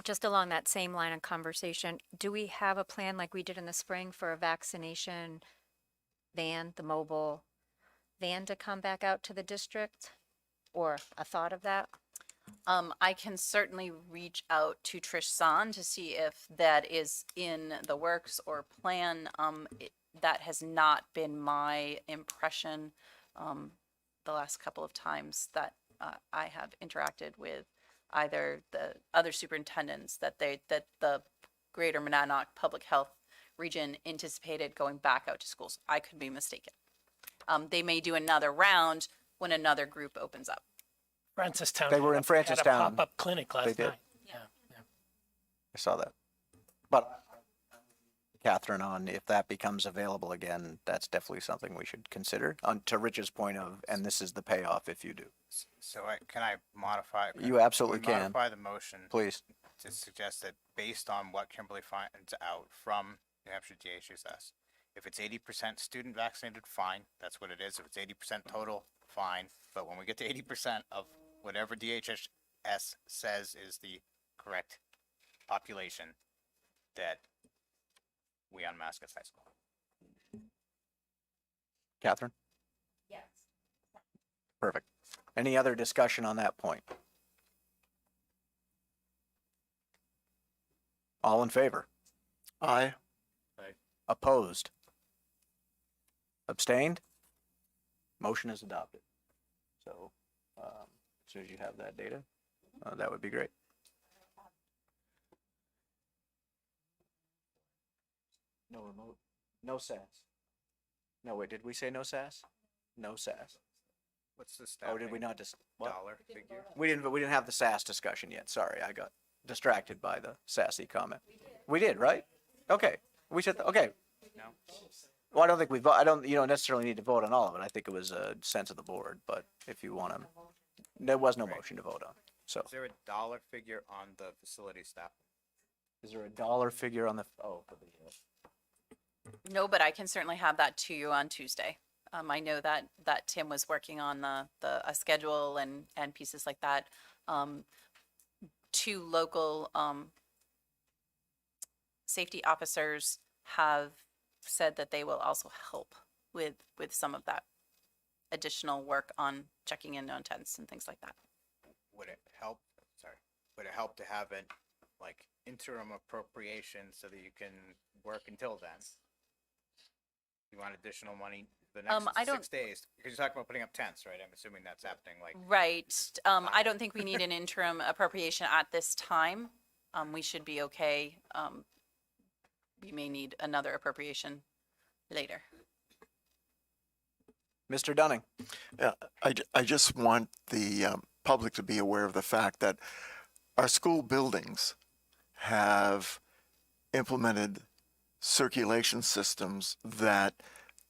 Just along that same line of conversation, do we have a plan like we did in the spring for a vaccination van, the mobile van to come back out to the district? Or a thought of that? I can certainly reach out to Trish San to see if that is in the works or plan. That has not been my impression the last couple of times that I have interacted with either the other superintendents that the Greater Monadnock Public Health Region anticipated going back out to schools. I could be mistaken. They may do another round when another group opens up. Francistown. They were in had Francistown. a pop-up clinic last did. night. Yeah. I saw that. But Catherine, on if that becomes available again, that's definitely something we should consider. On to Rich's point of, and this is the payoff if you do. So can I modify? You absolutely can we can. Modify the motion. Please. To suggest that based on what Kimberly finds out from New Hampshire DHHS, if it's 80% student vaccinated, fine, that's what it is. If it's 80% total, fine. But when we get to 80% of whatever DHHS says is the correct population, that we unmask at high school. Catherine? Yes. Perfect. Any other discussion on that point? All in favor? Aye. Opposed? Abstained? Motion is adopted. So, as soon as you have that data, that would be great. No remote, no SAS. No, wait, did we say no SAS? No SAS. What's the staff? Oh, did we not just, what? Dollar figure? We didn't have the SAS discussion yet. Sorry, I got distracted by the sassy comment. We did, right? Okay, we said, okay. No? Well, I don't think you don't necessarily need to vote on all of it. I think it was a sense of the board, but if you want to, there was no motion to vote on. So, Is there a dollar figure on the facility staff? is there a dollar figure on the, oh, for the, No, but I can certainly have that to you on Tuesday. I know that Tim was working on a schedule and pieces like that. Two local safety officers have said that they will also help with some of that additional work on checking in on tents and things like that. Would it help, sorry, would it help to have it like interim appropriation so that you can work until then? You want additional money the next I don't- 6 days? Because you're talking about putting up tents, right? I'm assuming that's happening like. Right. I don't think we need an interim appropriation at this time. We should be okay. We may need another appropriation later. Mr. Dunning. Yeah, I just want the public to be aware of the fact that our school buildings have implemented circulation systems that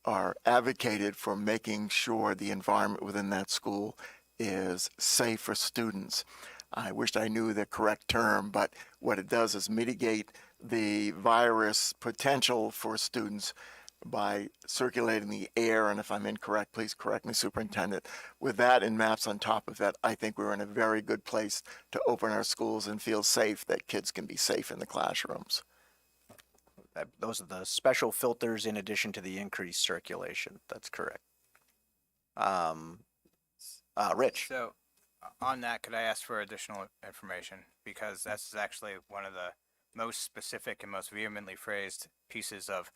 are advocated for making sure the environment within that school is safe for students. I wished I knew the correct term, but what it does is mitigate the virus potential for students by circulating the air. And if I'm incorrect, please correct me, Superintendent. With that and maps on top of that, I think we're in a very good place to open our schools and feel safe, that kids can be safe in the classrooms. Those are the special filters in addition to the increased circulation. That's correct. Rich. So, on that, could I ask for additional information? Because that's actually one of the most specific and most vehemently phrased pieces of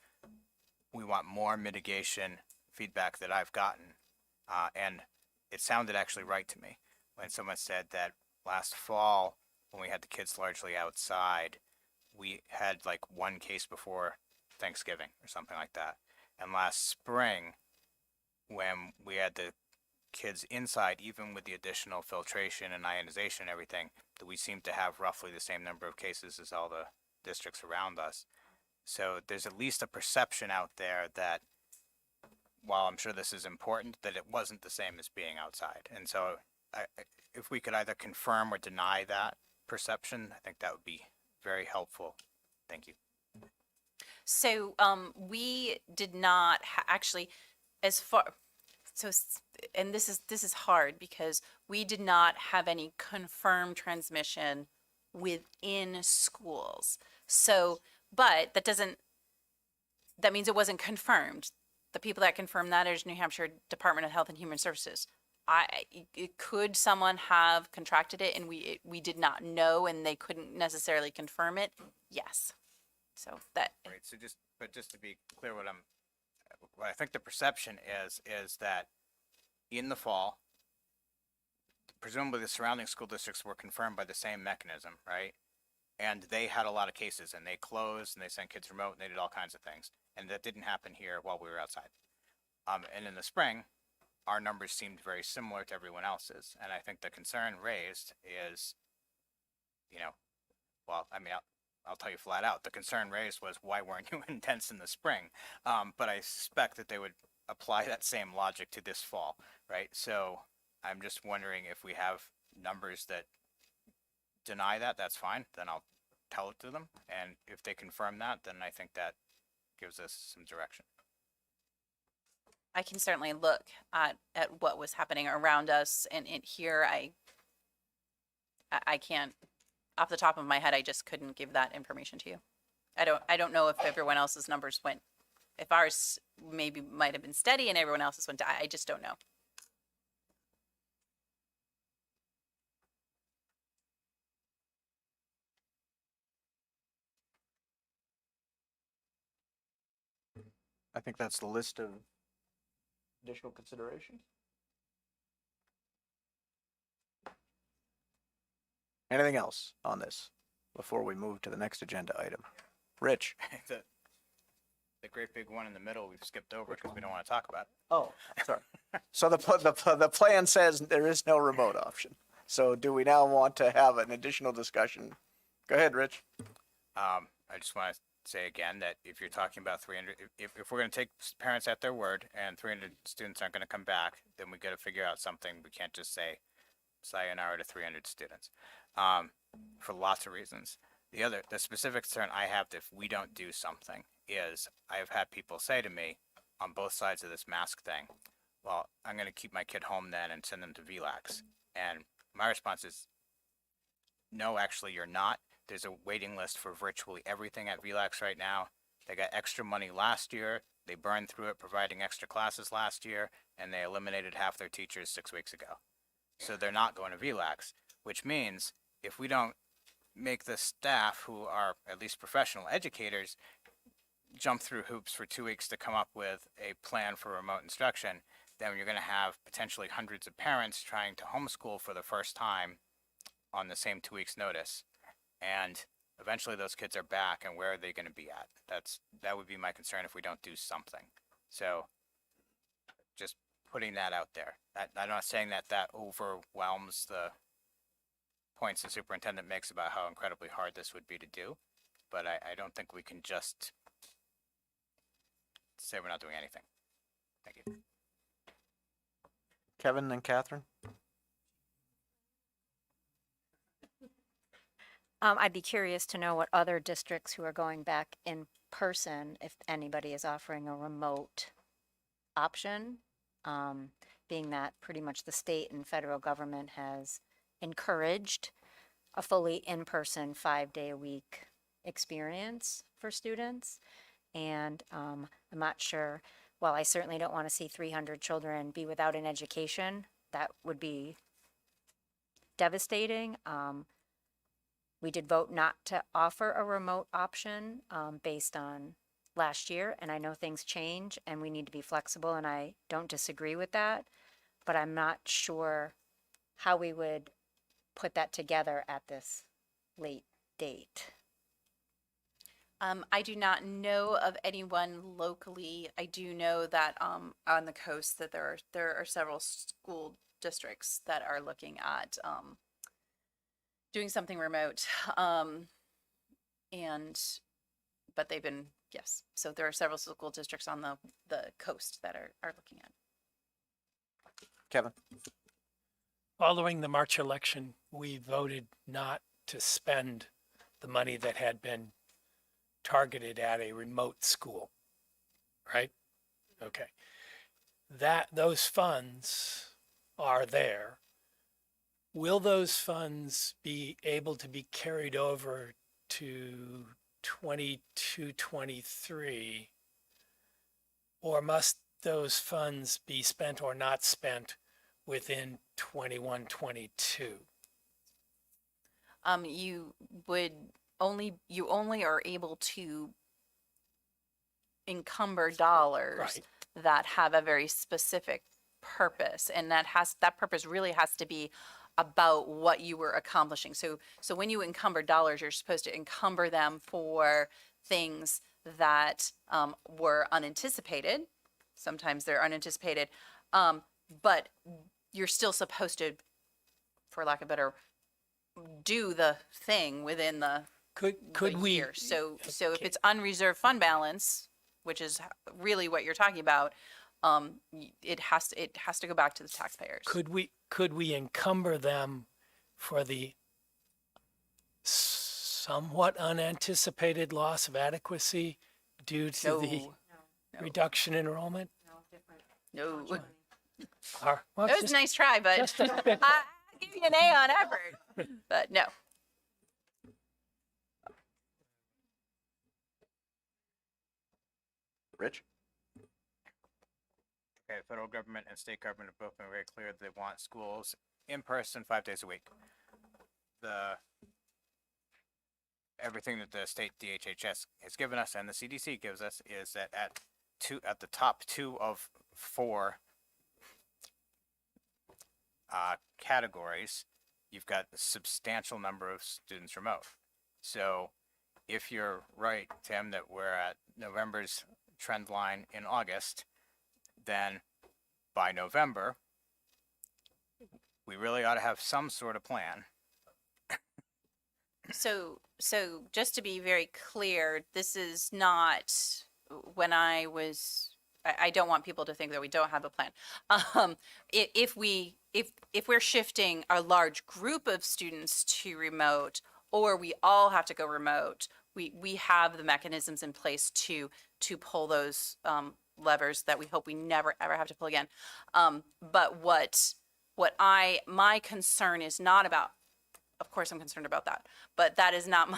we want more mitigation feedback that I've gotten. And it sounded actually right to me when someone said that last fall, when we had the kids largely outside, we had like one case before Thanksgiving or something like that. And last spring, when we had the kids inside, even with the additional filtration and ionization and everything, that we seem to have roughly the same number of cases as all the districts around us. So there's at least a perception out there that, while I'm sure this is important, that it wasn't the same as being outside. And so if we could either confirm or deny that perception, I think that would be very helpful. Thank you. So we did not actually, as far, so, and this is hard because we did not have any confirmed transmission within schools. So, but that means it wasn't confirmed. The people that confirmed that is New Hampshire Department of Health and Human Services. Could someone have contracted it and we did not know and they couldn't necessarily confirm it? Yes. So that. Right. So just to be clear, what I think the perception is that in the fall, presumably the surrounding school districts were confirmed by the same mechanism, right? And they had a lot of cases and they closed and they sent kids remote and they did all kinds of things. And that didn't happen here while we were outside. And in the spring, our numbers seemed very similar to everyone else's. And I think the concern raised is, well, I mean, I'll tell you flat out, the concern raised was, why weren't you in tents in the spring? But I suspect that they would apply that same logic to this fall, right? So I'm just wondering if we have numbers that deny that, that's fine. Then I'll tell it to them. And if they confirm that, then I think that gives us some direction. I can certainly look at what was happening around us and here I can't, off the top of my head, I just couldn't give that information to you. I don't know if everyone else's numbers went, if ours maybe might have been steady and everyone else's went, I just don't know. I think that's the list of additional considerations. Anything else on this before we move to the next agenda item? Rich? The great big one in the middle we've skipped over because we don't want to talk about it. Oh, sorry. So the plan says there is no remote option. So do we now want to have an additional discussion? Go ahead, Rich. I just want to say again that if you're talking about 300, if we're going to take parents at their word and 300 students aren't going to come back, then we got to figure out something. We can't just say sayonara to 300 students for lots of reasons. The specific concern I have if we don't do something is I've had people say to me, on both sides of this mask thing. Well, I'm going to keep my kid home then and send them to VLAX. And my response is, no, actually, you're not. There's a waiting list for virtually everything at VLAX right now. They got extra money last year. They burned through it providing extra classes last year, and they eliminated half their teachers 6 weeks ago. So they're not going to VLAX, which means if we don't make the staff, who are at least professional educators, jump through hoops for 2 weeks to come up with a plan for remote instruction, then you're going to have potentially hundreds of parents trying to homeschool for the first time on the same 2 weeks notice. And eventually those kids are back, and where are they going to be at? That would be my concern if we don't do something. So just putting that out there. I'm not saying that overwhelms the points the superintendent makes about how incredibly hard this would be to do, but I don't think we can just say we're not doing anything. Thank you. Kevin and Catherine? I'd be curious to know what other districts who are going back in person, if anybody is offering a remote option, being that pretty much the state and federal government has encouraged a fully in-person 5-day-a-week experience for students. And I'm not sure, while I certainly don't want to see 300 children be without an education, that would be devastating. We did vote not to offer a remote option based on last year, and I know things change and we need to be flexible, and I don't disagree with that, but I'm not sure how we would put that together at this late date. I do not know of anyone locally. I do know that on the coast that there are several school districts that are looking at doing something remote. But they've been, yes. So there are several school districts on the coast that are looking at. Kevin? Following the March election, we voted not to spend the money that had been targeted at a remote school, right? Okay. Those funds are there. Will those funds be able to be carried over to 22-23, or must those funds be spent or not spent within 21-22? You only are able to encumber dollars Right. that have a very specific purpose, and that purpose really has to be about what you were accomplishing. So when you encumber dollars, you're supposed to encumber them for things that were unanticipated. Sometimes they're unanticipated, but you're still supposed to, for lack of better, do the thing within the Could we? year. So if it's unreserved fund balance, which is really what you're talking about, it has to go back to the taxpayers. Could we encumber them for the somewhat unanticipated loss of adequacy due to the reduction in enrollment? No. Well, That was a nice try, but I give you an A on effort. But no. Rich? Okay, federal government and state government have both been very clear that they want schools in person 5 days a week. Everything that the state DHHS has given us and the CDC gives us is that at the top 2 of 4 categories, you've got a substantial number of students remote. So if you're right, Tim, that we're at November's trend line in August, then by November, we really ought to have some sort of plan. So just to be very clear, this is not when I don't want people to think that we don't have a plan. If we're shifting a large group of students to remote, or we all have to go remote, we have the mechanisms in place to pull those levers that we hope we never ever have to pull again. But my concern is not about, of course I'm concerned about that, but that is not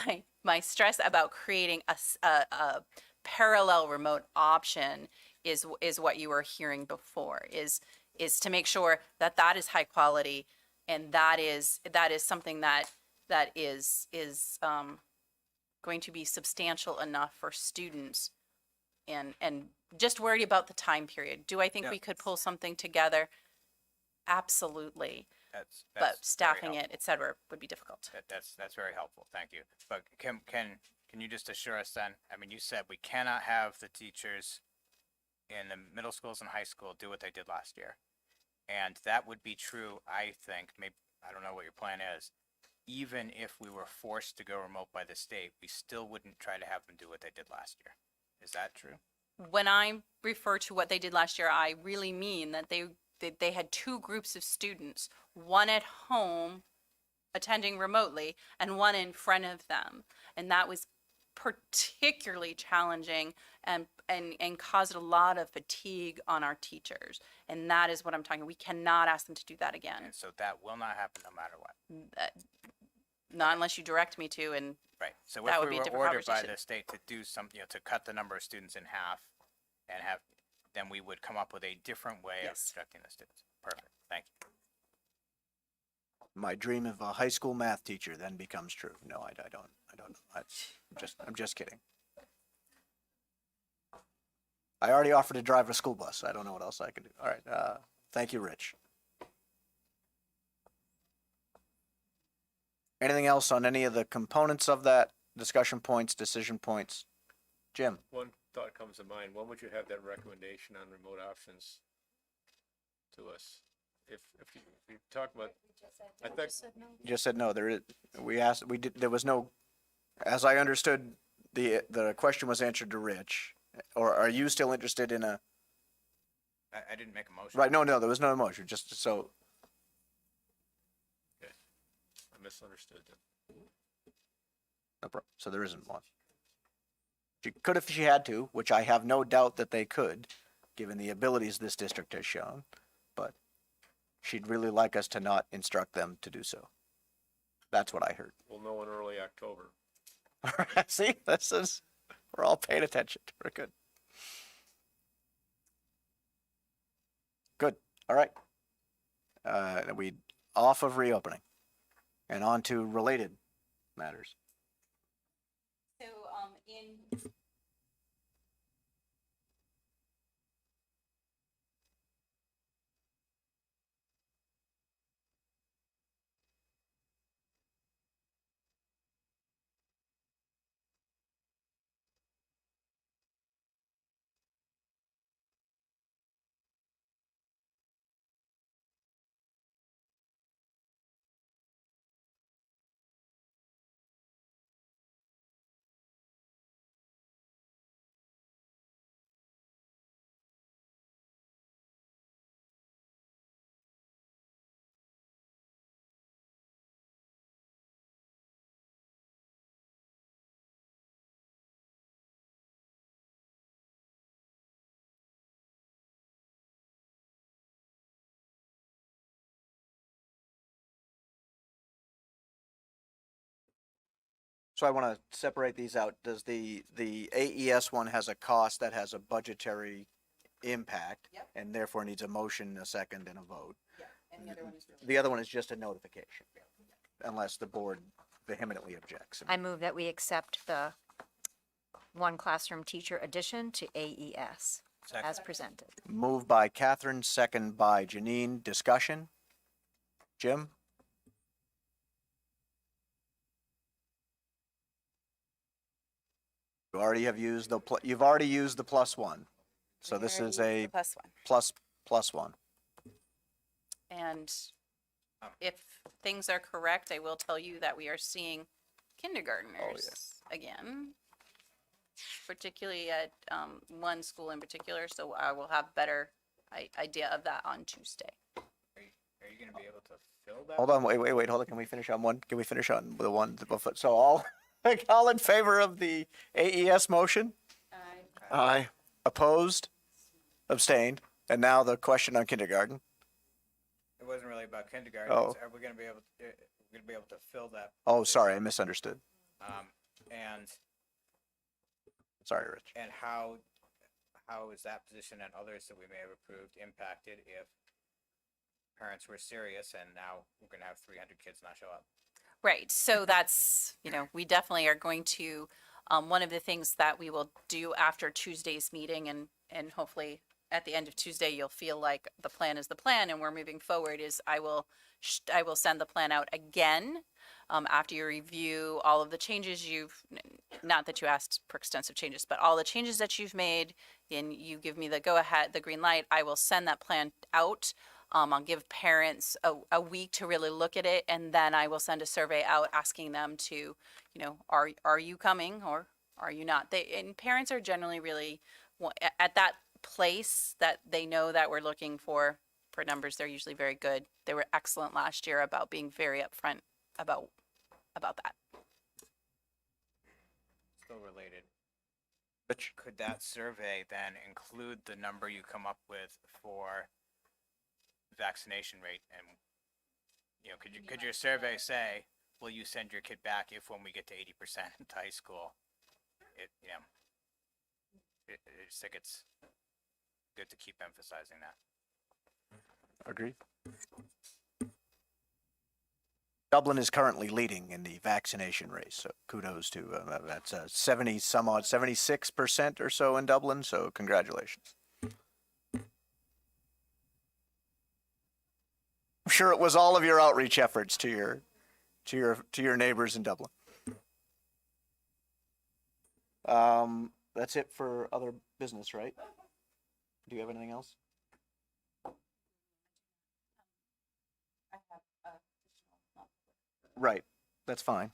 my stress about creating a parallel remote option is what you were hearing before, is to make sure that that is high quality, and that is something that is going to be substantial enough for students, and just worried about the time period. Do I think Yeah. we could pull something together? Absolutely. That's But very staffing helpful. it, et cetera, would be difficult. That's very helpful. Thank you. But can you just assure us then? I mean, you said we cannot have the teachers in the middle schools and high school do what they did last year, and that would be true. I think, maybe, I don't know what your plan is. Even if we were forced to go remote by the state, we still wouldn't try to have them do what they did last year. Is that true? When I refer to what they did last year, I really mean that they had two groups of students, one at home attending remotely and one in front of them. And that was particularly challenging and caused a lot of fatigue on our teachers. And that is what I'm talking. We cannot ask them to do that again. And so that will not happen no matter what. Not unless you direct me to, and Right. So That if would we be a were different ordered by conversation. the state to do some, to cut the number of students in half and then we would come up with a different way of Yes. instructing the students. Perfect. Thank you. My dream of a high school math teacher then becomes true. No, I don't know. I'm just kidding. I already offered to drive a school bus. I don't know what else I can do. All right. Thank you, Rich. Anything else on any of the components of that? Discussion points, decision points? Jim? One thought comes to mind, when would you have that recommendation on remote options to us? If you talk about, I think, You just said no. There was no, as I understood, the question was answered to Rich. Or are you still interested in a, I didn't make a motion. right, no, there was no motion, just so, I misunderstood them. no problem. So there isn't one. She could if she had to, which I have no doubt that they could, given the abilities this district has shown, but she'd really like us to not instruct them to do so. That's what I heard. We'll know in early October. All right, see, we're all paying attention. We're good. Good, all right. We off of reopening and on to related matters. so in So I want to separate these out. Does the AES one has a cost that has a budgetary impact? Yep. And therefore needs a motion, a second, and a vote. Yeah, and the other one is The other one is just a notification, unless the board vehemently objects. I move that we accept the one classroom teacher addition to AES Second. as presented. Moved by Catherine, second by Janine. Discussion? Jim? You already have used you've already used the plus one. So this is a plus one. plus one. And if things are correct, I will tell you that we are seeing kindergartners again, particularly at one school in particular. So I will have better idea of that on Tuesday. Are you going to be able to fill that? Hold on, wait, hold on. Can we finish on one? Can we finish on the one before? So all in favor of the AES motion? Aye. Opposed? abstained. And now the question on kindergarten. It wasn't really about kindergarten. Oh. Are we going to be able to, we're going to be able to fill that? Oh, sorry, I misunderstood. And Sorry, Rich. and how is that position and others that we may have approved impacted if parents were serious and now we're going to have 300 kids not show up? Right. So that's, we definitely are going to, one of the things that we will do after Tuesday's meeting and hopefully at the end of Tuesday, you'll feel like the plan is the plan and we're moving forward is I will send the plan out again after you review all of the changes not that you asked for extensive changes, but all the changes that you've made, and you give me the go ahead, the green light, I will send that plan out. I'll give parents a week to really look at it, and then I will send a survey out asking them to, are you coming or are you not? And parents are generally really at that place that they know that we're looking for numbers. They're usually very good. They were excellent last year about being very upfront about that. Still related. Rich. Could that survey then include the number you come up with for vaccination rate? And could your survey say, will you send your kid back if when we get to 80% into high school? I just think it's good to keep emphasizing that. Agreed. Dublin is currently leading in the vaccination race, so kudos to that's 76% or so in Dublin. So congratulations. I'm sure it was all of your outreach efforts to your neighbors in Dublin. That's it for other business, right? Do you have anything else? Right, that's fine.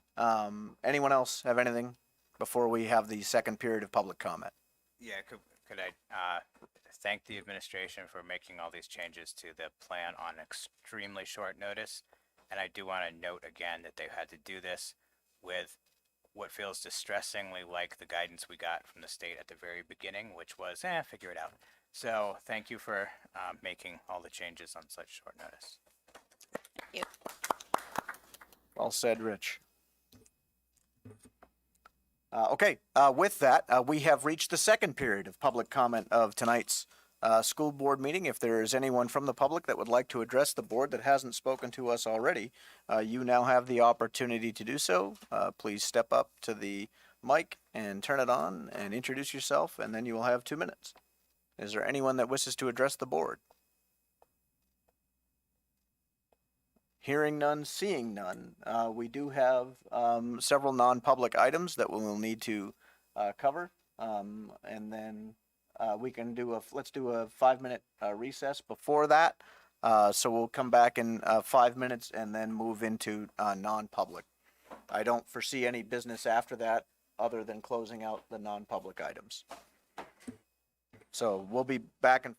Anyone else have anything before we have the second period of public comment? Yeah, could I thank the administration for making all these changes to the plan on extremely short notice? And I do want to note again that they've had to do this with what feels distressingly like the guidance we got from the state at the very beginning, which was, figure it out. So thank you for making all the changes on such short notice. Thank you. Well said, Rich. Okay, with that, we have reached the second period of public comment of tonight's school board meeting. If there is anyone from the public that would like to address the board that hasn't spoken to us already, you now have the opportunity to do so. Please step up to the mic and turn it on and introduce yourself, and then you will have 2 minutes. Is there anyone that wishes to address the board? Hearing none, seeing none. We do have several non-public items that we will need to cover, and then we can do let's do a 5-minute recess before that. So we'll come back in 5 minutes and then move into non-public. I don't foresee any business after that other than closing out the non-public items. So we'll be back in